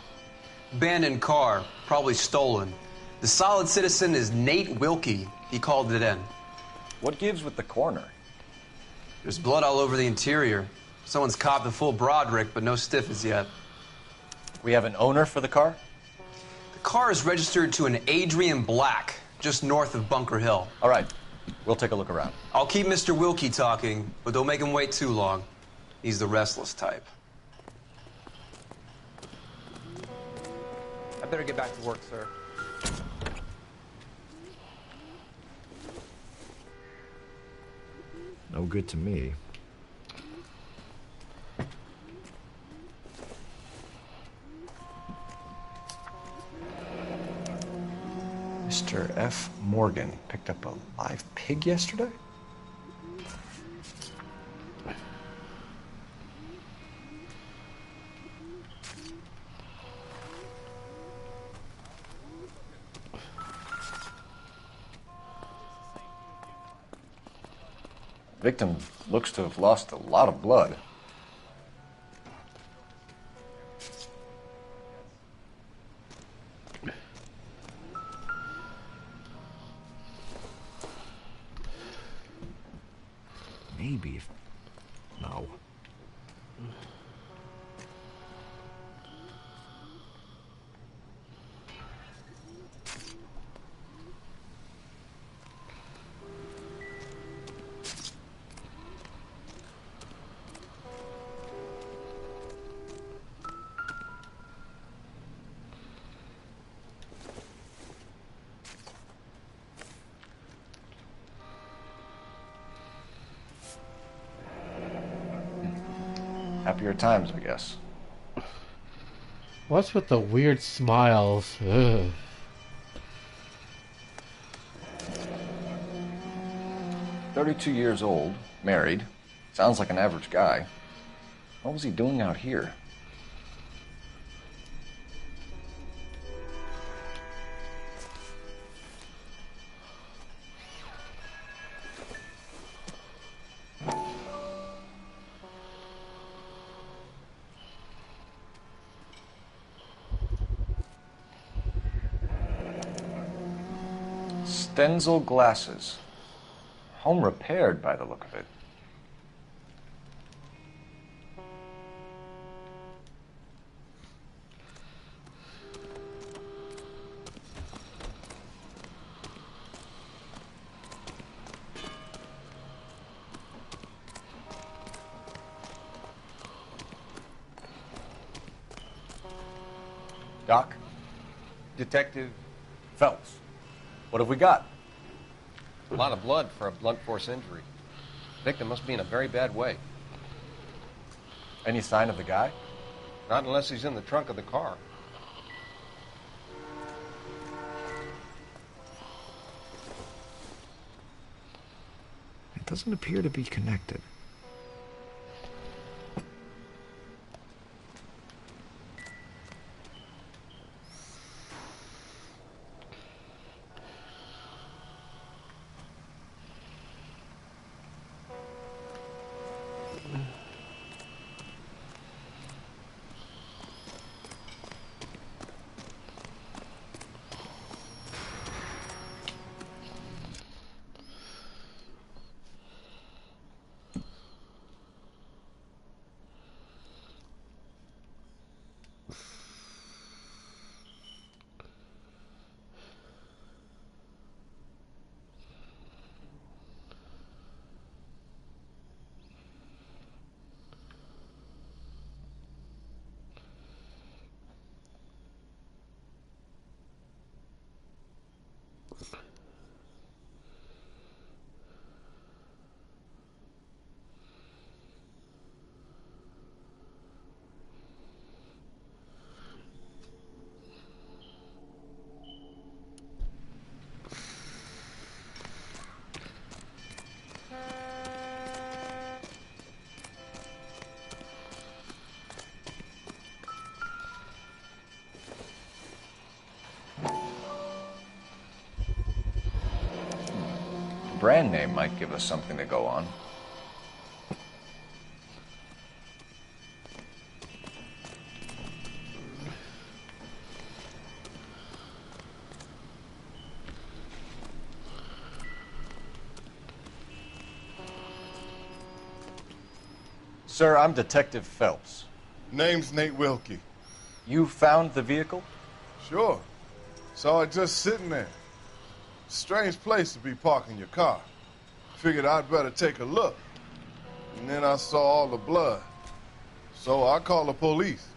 Abandoned car, probably stolen. The solid citizen is Nate Wilkie. He called it in. What gives with the coroner? There's blood all over the interior. Someone's copped the full Broderick, but no stiff as yet. We have an owner for the car? The car is registered to an Adrian Black, just north of Bunker Hill. All right. We'll take a look around. I'll keep Mr. Wilkie talking, but don't make him wait too long. He's the restless type. I better get back to work, sir. No good to me. Mr. F. Morgan picked up a live pig yesterday? Victim looks to have lost a lot of blood. Maybe if... No. Happier times, I guess. What's with the weird smiles? Ugh. "32 years old, married. Sounds like an average guy. What was he doing out here?" Stenzel glasses. Home repaired by the look of it. Doc? Detective Phelps. What have we got? A lot of blood for a blunt force injury. Victim must be in a very bad way. Any sign of the guy? Not unless he's in the trunk of the car. It doesn't appear to be connected. Brand name might give us something to go on. Sir, I'm Detective Phelps. Name's Nate Wilkie. You found the vehicle? Sure. Saw it just sitting there. Strange place to be parking your car. Figured I'd better take a look. And then I saw all the blood. So I called the police.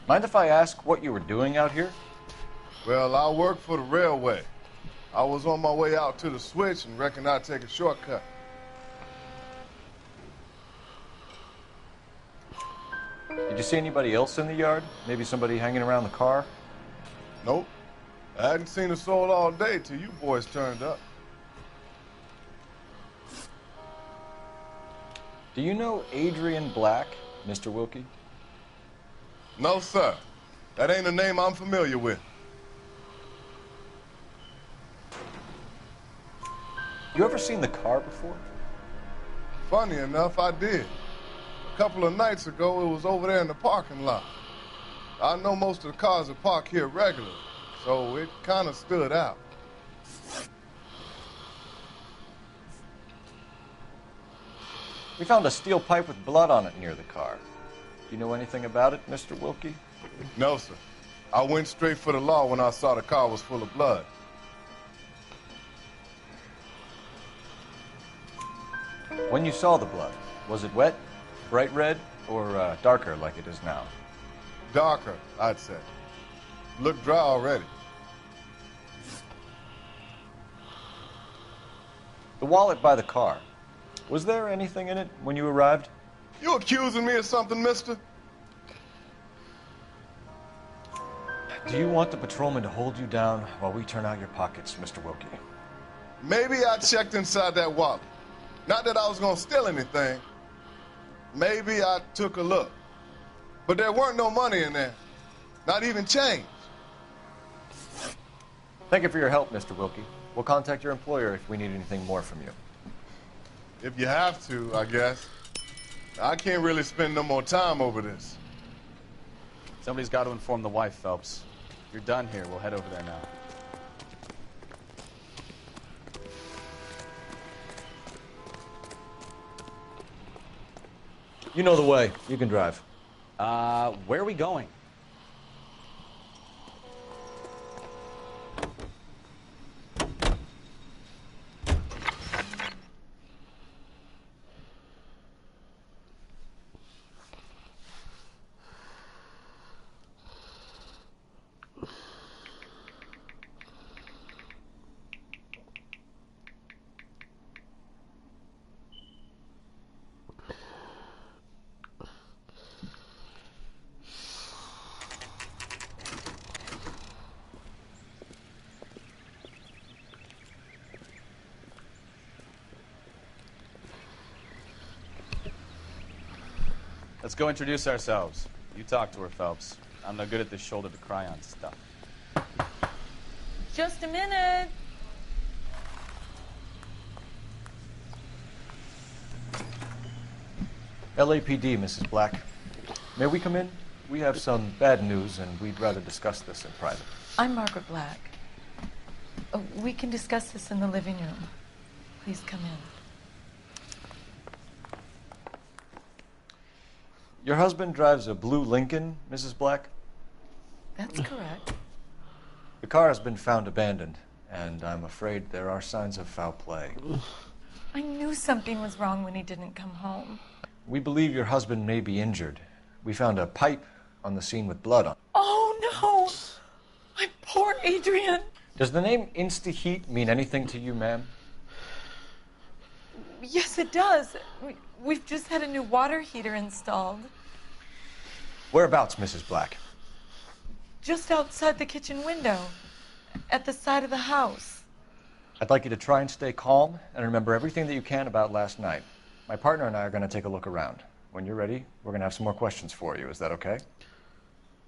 Mind if I ask what you were doing out here? Well, I work for the railway. I was on my way out to the switch and reckoned I'd take a shortcut. Did you see anybody else in the yard? Maybe somebody hanging around the car? Nope. I hadn't seen a soul all day till you boys turned up. Do you know Adrian Black, Mr. Wilkie? No, sir. That ain't a name I'm familiar with. You ever seen the car before? Funny enough, I did. A couple of nights ago, it was over there in the parking lot. I know most of the cars are parked here regularly, so it kind of stood out. We found a steel pipe with blood on it near the car. Do you know anything about it, Mr. Wilkie? No, sir. I went straight for the law when I saw the car was full of blood. When you saw the blood, was it wet, bright red, or darker like it is now? Darker, I'd say. Looked dry already. The wallet by the car. Was there anything in it when you arrived? You accusing me of something, mister? Do you want the patrolman to hold you down while we turn out your pockets, Mr. Wilkie? Maybe I checked inside that wallet. Not that I was gonna steal anything. Maybe I took a look. But there weren't no money in there. Not even change. Thank you for your help, Mr. Wilkie. We'll contact your employer if we need anything more from you. If you have to, I guess. I can't really spend no more time over this. Somebody's got to inform the wife, Phelps. You're done here. We'll head over there now. You know the way. You can drive. Where are we going? Let's go introduce ourselves. You talk to her, Phelps. I'm no good at this shoulder to cry on stuff. Just a minute. LAPD, Mrs. Black. May we come in? We have some bad news, and we'd rather discuss this in private. I'm Margaret Black. We can discuss this in the living room. Please come in. Your husband drives a blue Lincoln, Mrs. Black? That's correct. The car has been found abandoned, and I'm afraid there are signs of foul play. I knew something was wrong when he didn't come home. We believe your husband may be injured. We found a pipe on the scene with blood on it. Oh, no! My poor Adrian! Does the name Insta-Heat mean anything to you, ma'am? Yes, it does. We've just had a new water heater installed. Whereabouts, Mrs. Black? Just outside the kitchen window, at the side of the house. I'd like you to try and stay calm and remember everything that you can about last night. My partner and I are going to take a look around. When you're ready, we're going to have some more questions for you. Is that okay?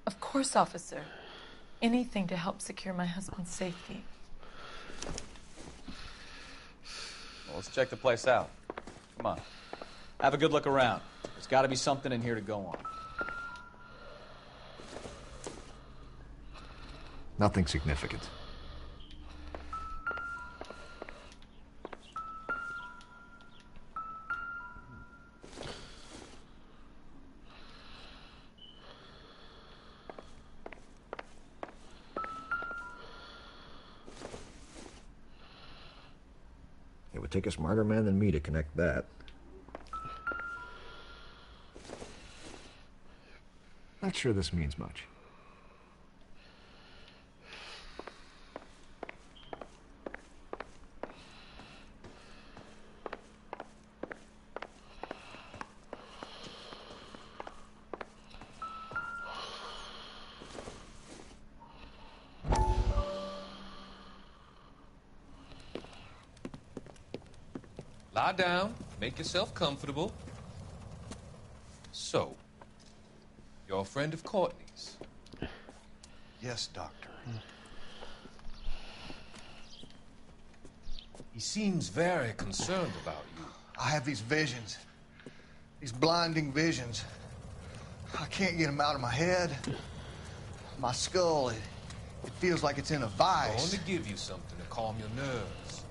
Of course, officer. Anything to help secure my husband's safety. Well, let's check the place out. Come on. Have a good look around. There's got to be something in here to go on. Nothing significant. It would take a smarter man than me to connect that. Not sure this means much. Lie down, make yourself comfortable. So, you're a friend of Courtney's? Yes, Doctor. He seems very concerned about you. I have these visions. These blinding visions. I can't get them out of my head. My skull, it feels like it's in a I vice. want to give you something to calm your nerves.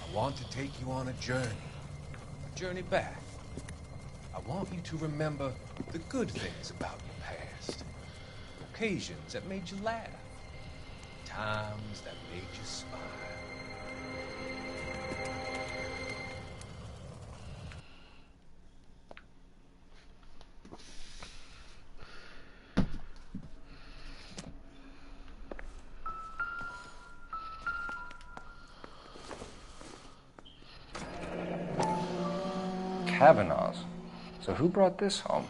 I want to take you on a journey back. I want you to remember the good things about your past, occasions that made you laugh, times that made you smile. Kavanaugh's. So who brought this home?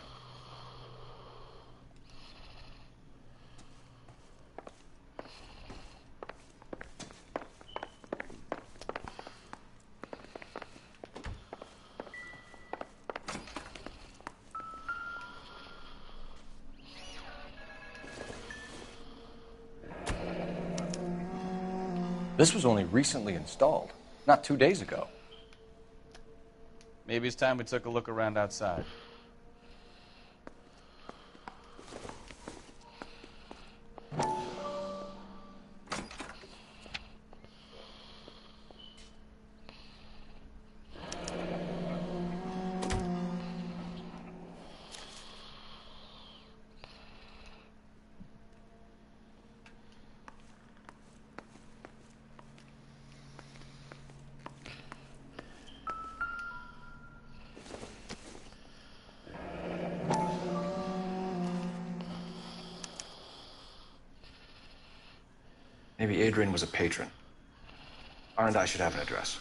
This was only recently installed, not 2 days ago. Maybe it's time we took a look around outside. Maybe Adrian was a patron. R&I should have an address.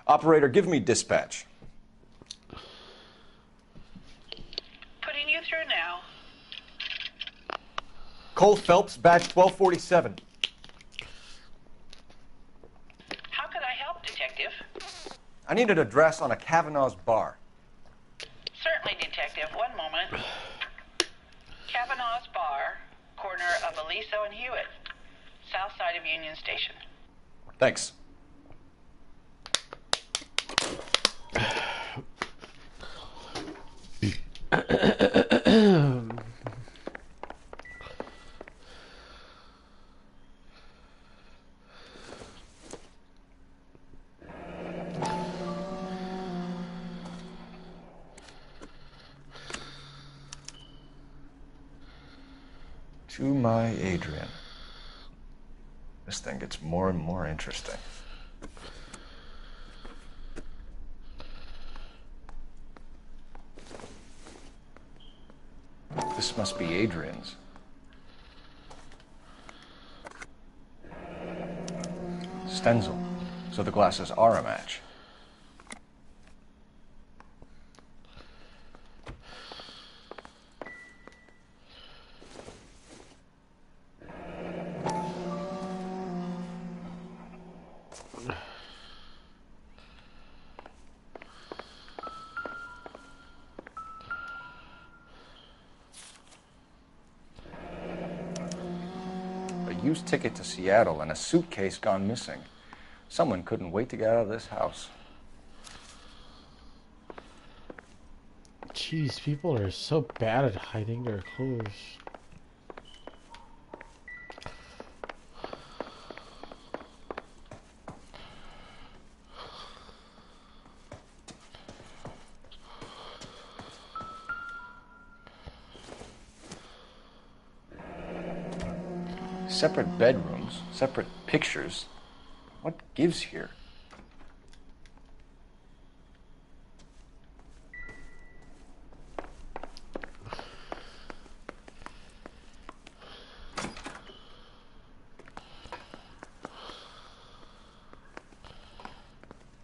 Operator, give me dispatch. Putting you through now. Cole Phelps, badge 1247. How could I help, Detective? I need an address on a Kavanaugh's bar. Certainly, Detective. One moment. Kavanaugh's Bar, corner of Aliso and Hewitt, south side of Union Station. Thanks. To my Adrian. This thing gets more and more interesting. This must be Adrian's. Stenzel. So the glasses are a match. Used ticket to Seattle and a suitcase gone missing. Someone couldn't wait to get out of this house. Jeez, people are so bad at hiding their clothes. Separate bedrooms, separate pictures. What gives here?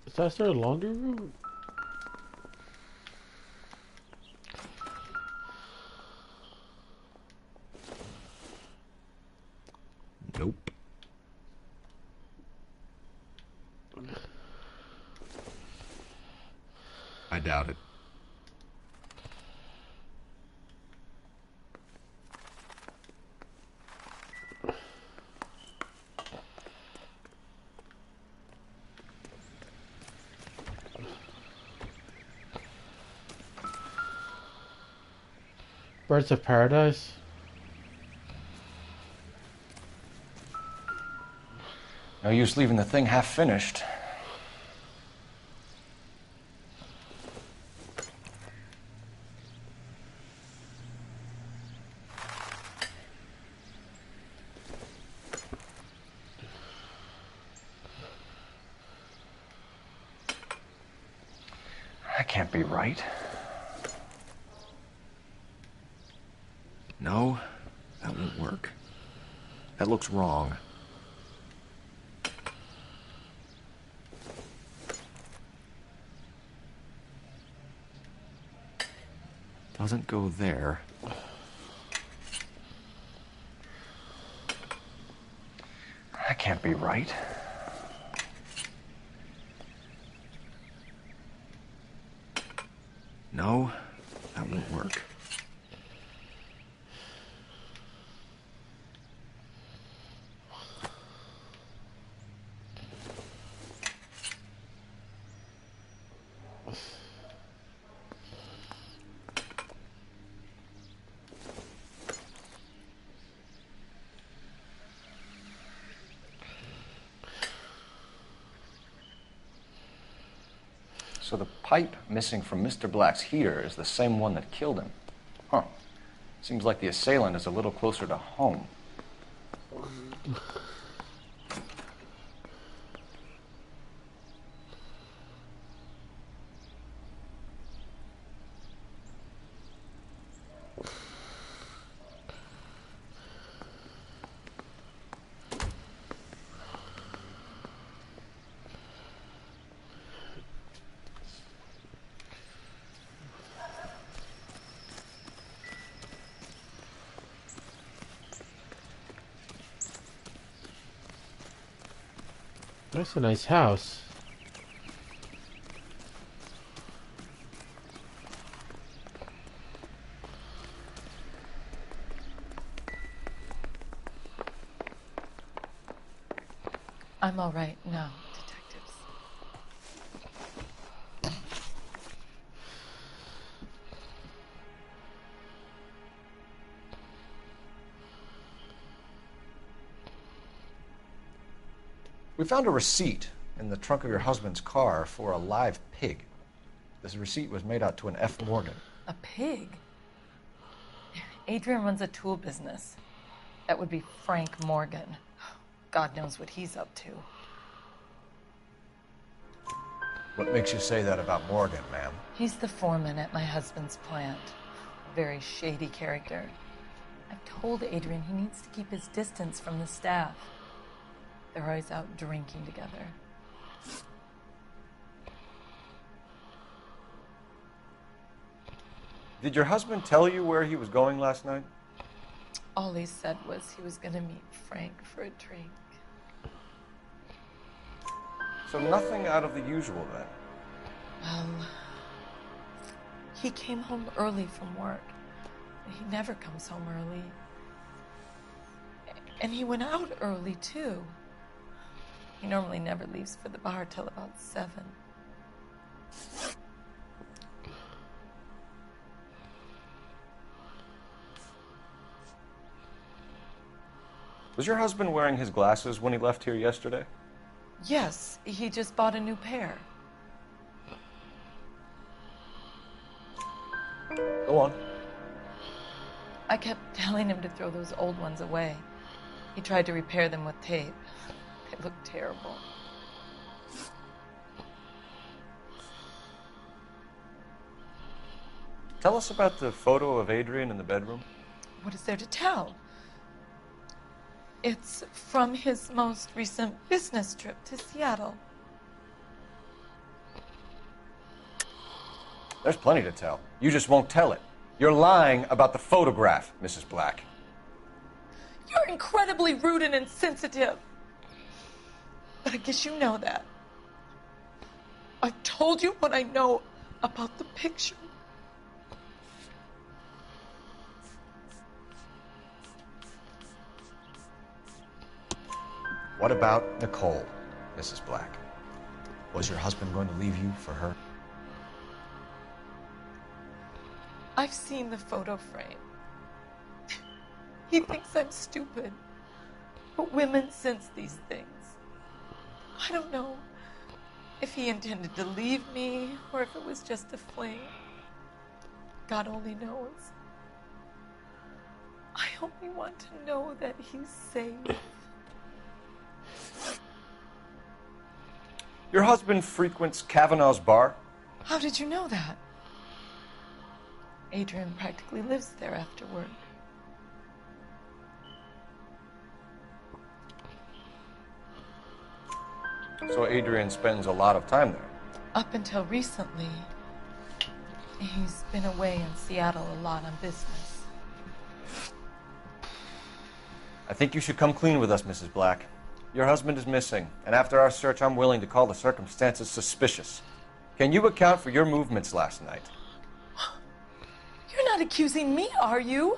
Is that their laundry room? Nope. I doubt it. Birds of Paradise? No use leaving the thing half finished. That can't be right. No, that won't work. That looks wrong. Doesn't go there. That can't be right. No, that won't work. So the pipe missing from Mr. Black's heater is the same one that killed him. Huh. Seems like the assailant is a little closer to home. That's a nice house. I'm all right now, detectives. We found a receipt in the trunk of your husband's car for a live pig. This receipt was made out to an F. Morgan. A pig? Adrian runs a tool business. That would be Frank Morgan. God knows what he's up to. What makes you say that about Morgan, ma'am? He's the foreman at my husband's plant. A very shady character. I've told Adrian he needs to keep his distance from the staff. They're always out drinking together. Did your husband tell you where he was going last night? All he said was he was going to meet Frank for a drink. So nothing out of the usual then? Well, he came home early from work. He never comes home early. And he went out early, too. He normally never leaves for the bar till about 7. Was your husband wearing his glasses when he left here yesterday? Yes, he just bought a new pair. Go on. I kept telling him to throw those old ones away. He tried to repair them with tape. They looked terrible. Tell us about the photo of Adrian in the bedroom. What is there to tell? It's from his most recent business trip to Seattle. There's plenty to tell. You just won't tell it. You're lying about the photograph, Mrs. Black. You're incredibly rude and insensitive. But I guess you know that. I've told you what I know about the picture. What about Nicole, Mrs. Black? Was your husband going to leave you for her? I've seen the photo frame. He thinks I'm stupid. But women sense these things. I don't know if he intended to leave me or if it was just a fling. God only knows. I only want to know that he's safe. Your husband frequents Kavanaugh's bar? How did you know that? Adrian practically lives there after work. So Adrian spends a lot of time there? Up until recently, he's been away in Seattle a lot on business. I think you should come clean with us, Mrs. Black. Your husband is missing, and after our search, I'm willing to call the circumstances suspicious. Can you account for your movements last night? You're not accusing me, are you?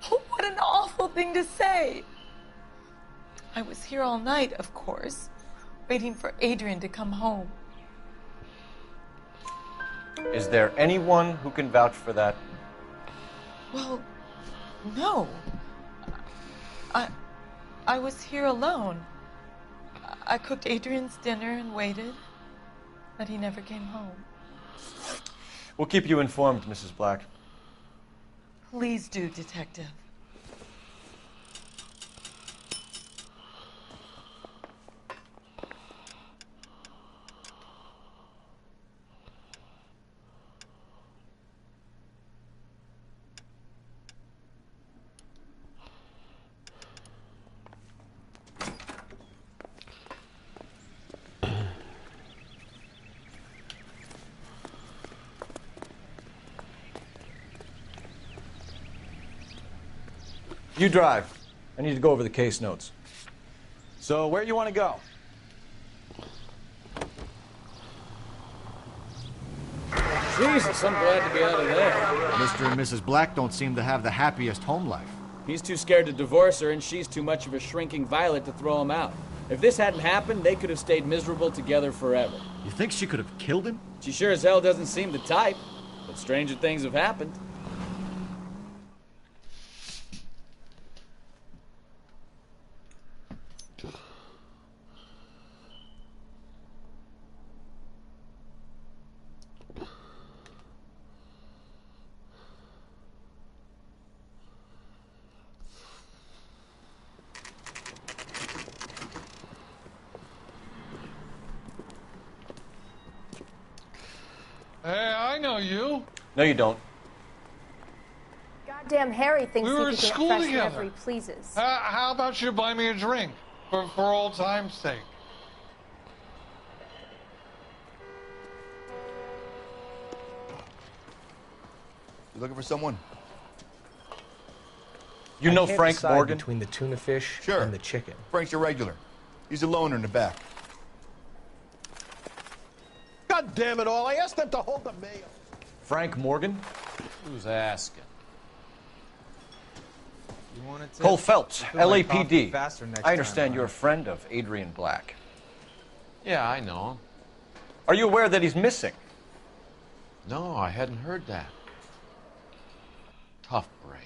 Oh, what an awful thing to say. I was here all night, of course, waiting for Adrian to come home. Is there anyone who can vouch for that? Well, no. I was here alone. I cooked Adrian's dinner and waited, but he never came home. We'll keep you informed, Mrs. Black. Please do, Detective. You drive. I need to go over the case notes. So, where you want to go? Jesus, I'm glad to be out of there. Mr. and Mrs. Black don't seem to have the happiest home life. He's too scared to divorce her, and she's too much of a shrinking violet to throw him out. If this hadn't happened, they could have stayed miserable together forever. You think she could have killed him? She sure as hell doesn't seem the type, but stranger things have happened. Hey, I know you. No, you don't. Goddamn Harry thinks We he were can in get school fresh together. whenever he pleases. How about you buy me a drink for old time's sake? You looking for someone? You know Frank decide Morgan? Between the tuna fish Sure. and the chicken. Frank's a regular. He's a loner in the back. God damn it all, I asked them to hold the mail. Frank Morgan? Who's asking? You want to Cole Phelps, Fill my coffee LAPD. faster next I understand time, you're a friend of Adrian Black. Yeah, I know him. Are you aware that he's missing? No, I hadn't heard that. Tough break.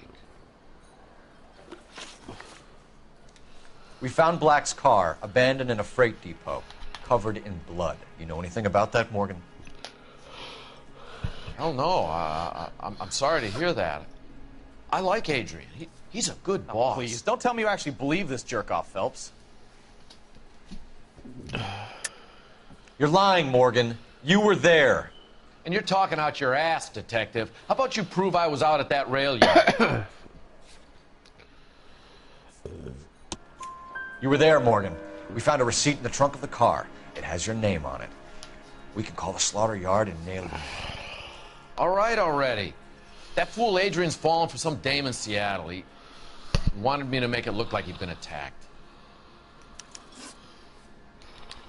We found Black's car abandoned in a freight depot, covered in blood. You know anything about that, Morgan? Hell no. I'm sorry to hear that. I like Adrian. He's a good boss. Please, don't tell me you actually believe this jerk-off, Phelps. You're lying, Morgan. You were there. And you're talking out your ass, detective. How about you prove I was out at that rail yard? You were there, Morgan. We found a receipt in the trunk of the car. It has your name on it. We can call the slaughter yard and nail you. All right already. That fool Adrian's fallen for some dame in Seattle. He wanted me to make it look like he'd been attacked.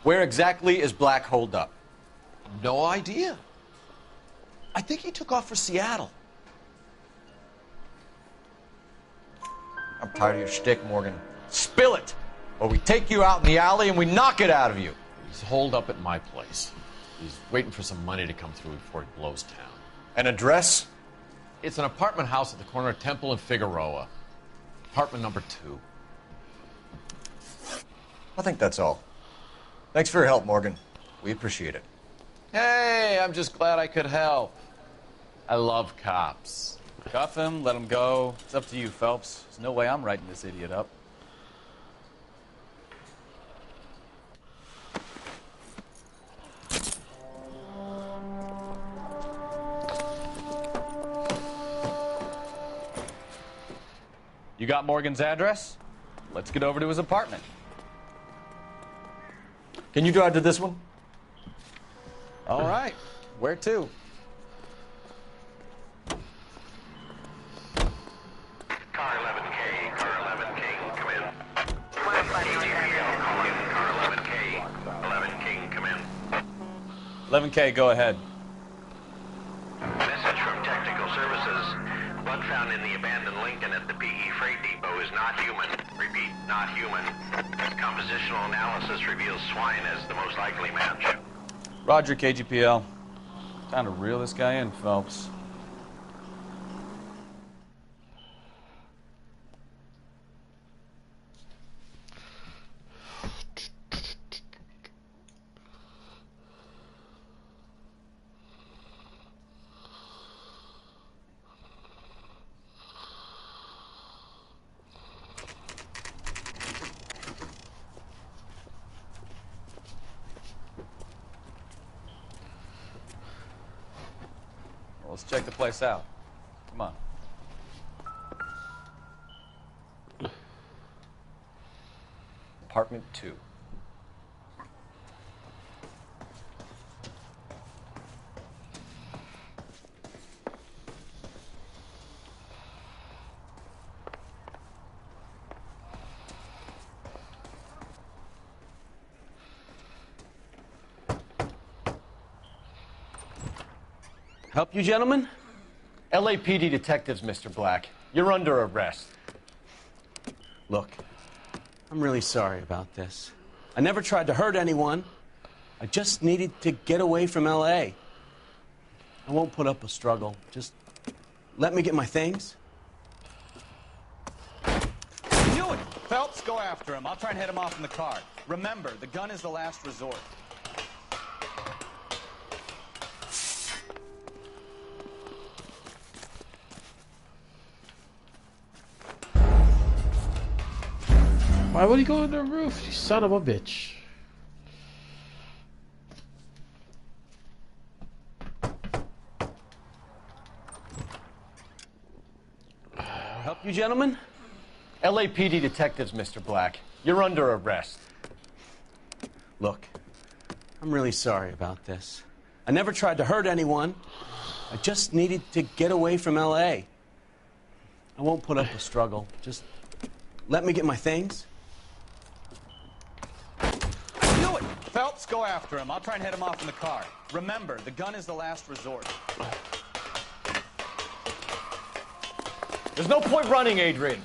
Where exactly is Black holed up? No idea. I think he took off for Seattle. I'm tired of your shtick, Morgan. Spill it! Or we take you out in the alley and we knock it out of you. He's holed up at my place. He's waiting for some money to come through before he blows town. An address? It's an apartment house at the corner of Temple and Figueroa. Apartment number 2. I think that's all. Thanks for your help, Morgan. We appreciate it. Hey, I'm just glad I could help. I love cops. Cuff him, let him go. It's up to you, Phelps. There's no way I'm writing this idiot up. You got Morgan's address? Let's get over to his apartment. Can you drive to this one? All right. Where to? Car 11K, car 11K, come in. ATPL calling, car 11K, 11K, come in. 11K, go ahead. Message from Technical Services. Blood found in the abandoned Lincoln at the PE Freight Depot is not human. Repeat, not human. Compositional analysis reveals swine as the most likely match. Roger, KGPL. Time to reel this guy in, Phelps. Let's check the place out. Come on. Apartment 2. Help you, gentlemen? LAPD detectives, Mr. Black. You're under arrest. Look, I'm really sorry about this. I never tried to hurt anyone. I just needed to get away from L.A. I won't put up a struggle. Just let me get my things. Do it! Phelps, go after him. I'll try and head him off in the car. Remember, the gun is the last resort. Why would he go on the roof? You son of a bitch. Help you, gentlemen? LAPD detectives, Mr. Black. You're under arrest. Look, I'm really sorry about this. I never tried to hurt anyone. I just needed to get away from L.A. I won't put up a struggle. Just let me get my things. Do it! Phelps, go after him. I'll try and head him off in the car. Remember, the gun is the last resort. There's no point running, Adrian.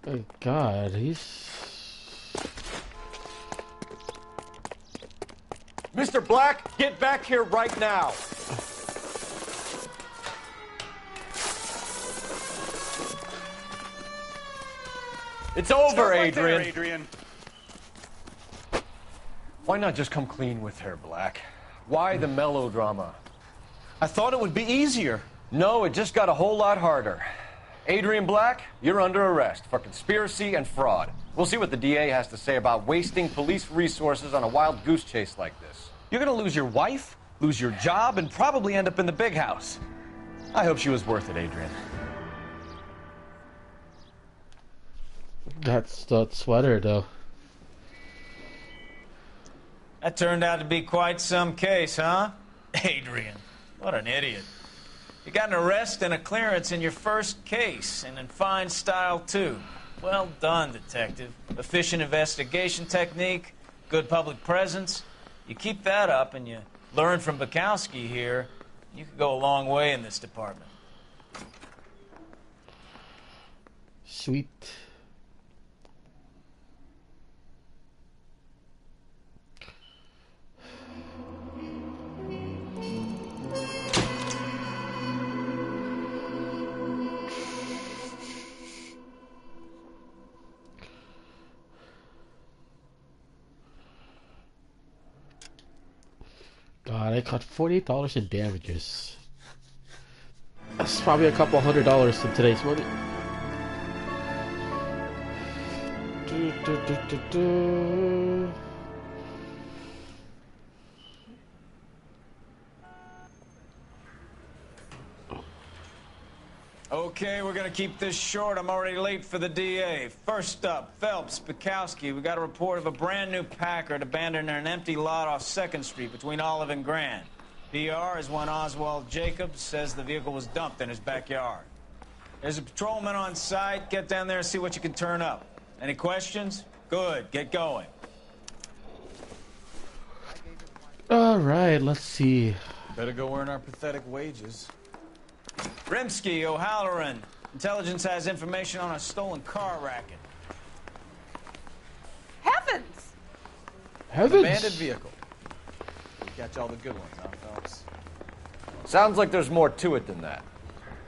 Oh, God, he's... Mr. Black, get back here right now. It's over, Right Adrian. there, Adrian. Why not just come clean with her, Black? Why the melodrama? I thought it would be easier. No, it just got a whole lot harder. Adrian Black, you're under arrest for conspiracy and fraud. We'll see what the DA has to say about wasting police resources on a wild goose chase like this. You're gonna lose your wife, lose your job, and probably end up in the big house. I hope she was worth it, Adrian. That's that sweater, though. That turned out to be quite some case, huh? Adrian, what an idiot. You got an arrest and a clearance in your first case, and in fine style, too. Well done, detective. Efficient investigation technique, good public presence. You keep that up and you learn from Bukowski here, you could go a long way in this department. Sweet. God, I caught $48 in damages. That's probably a couple $100 in today's money. Okay, we're gonna keep this short. I'm already late for the DA. First up, Phelps, Bukowski. We got a report of a brand new Packard abandoned in an empty lot off 2nd Street between Olive and Grand. PR is one Oswald Jacobs says the vehicle was dumped in his backyard. There's a patrolman on site. Get down there and see what you can turn up. Any questions? Good, get going. Alright, let's see. Better go earn our pathetic wages. Rimsky, O'Halloran. Intelligence has information on a stolen car racket. Heavens! Heavens! An abandoned vehicle. We catch all the good ones, huh, Phelps? Sounds like there's more to it than that.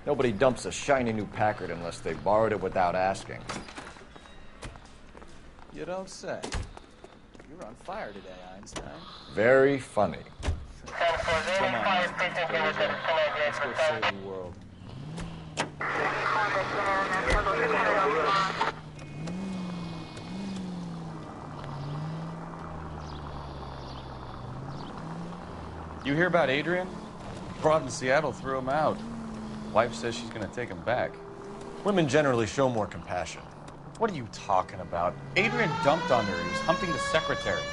Nobody dumps a shiny new Packard unless they borrowed it without asking. You don't say. You're on fire today, Einstein. Very funny. Come on, let's go save the world. You hear about Adrian? Broad in Seattle threw him out. Wife says she's gonna take him back. Women generally show more compassion. What are you talking about? Adrian dumped on her. He was humping the secretary.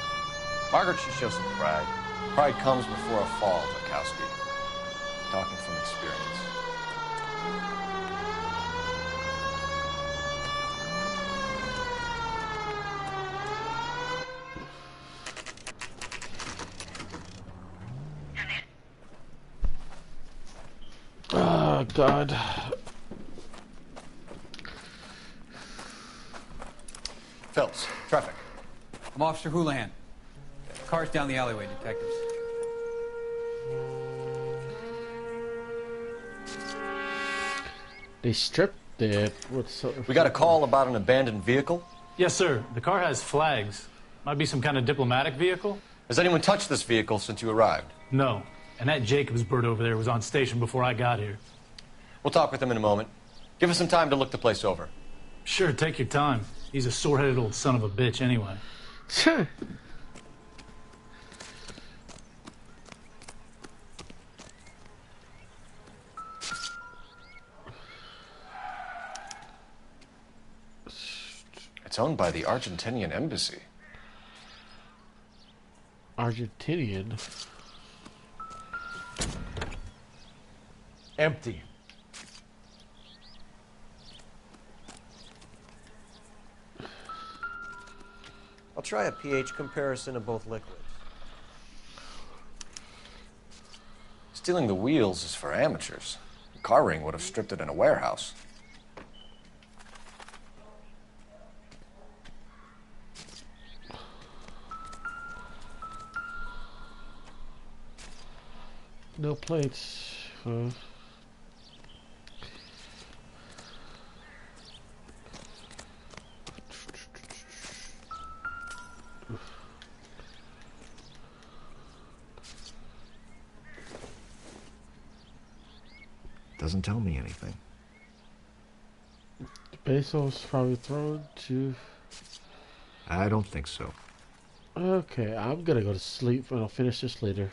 Margaret should show some pride. Pride comes before a fall, Bukowski. Talking from experience. God. Phelps, traffic. I'm Officer Houlihan. Car's down the alleyway, detectives. They stripped it. We got a call about an abandoned vehicle. Yes, sir. The car has flags. Might be some kind of diplomatic vehicle. Has anyone touched this vehicle since you arrived? No. And that Jacobs bird over there was on station before I got here. We'll talk with him in a moment. Give us some time to look the place over. Sure, take your time. He's a sore-headed old son of a bitch anyway. Sure. It's owned by the Argentinian embassy. Argentinian? Empty. I'll try a pH comparison of both liquids. Stealing the wheels is for amateurs. The car ring would have stripped it in a warehouse. No plates. Doesn't tell me anything. Pesos probably thrown to. I don't think so. Okay, I'm gonna go to sleep and I'll finish this later.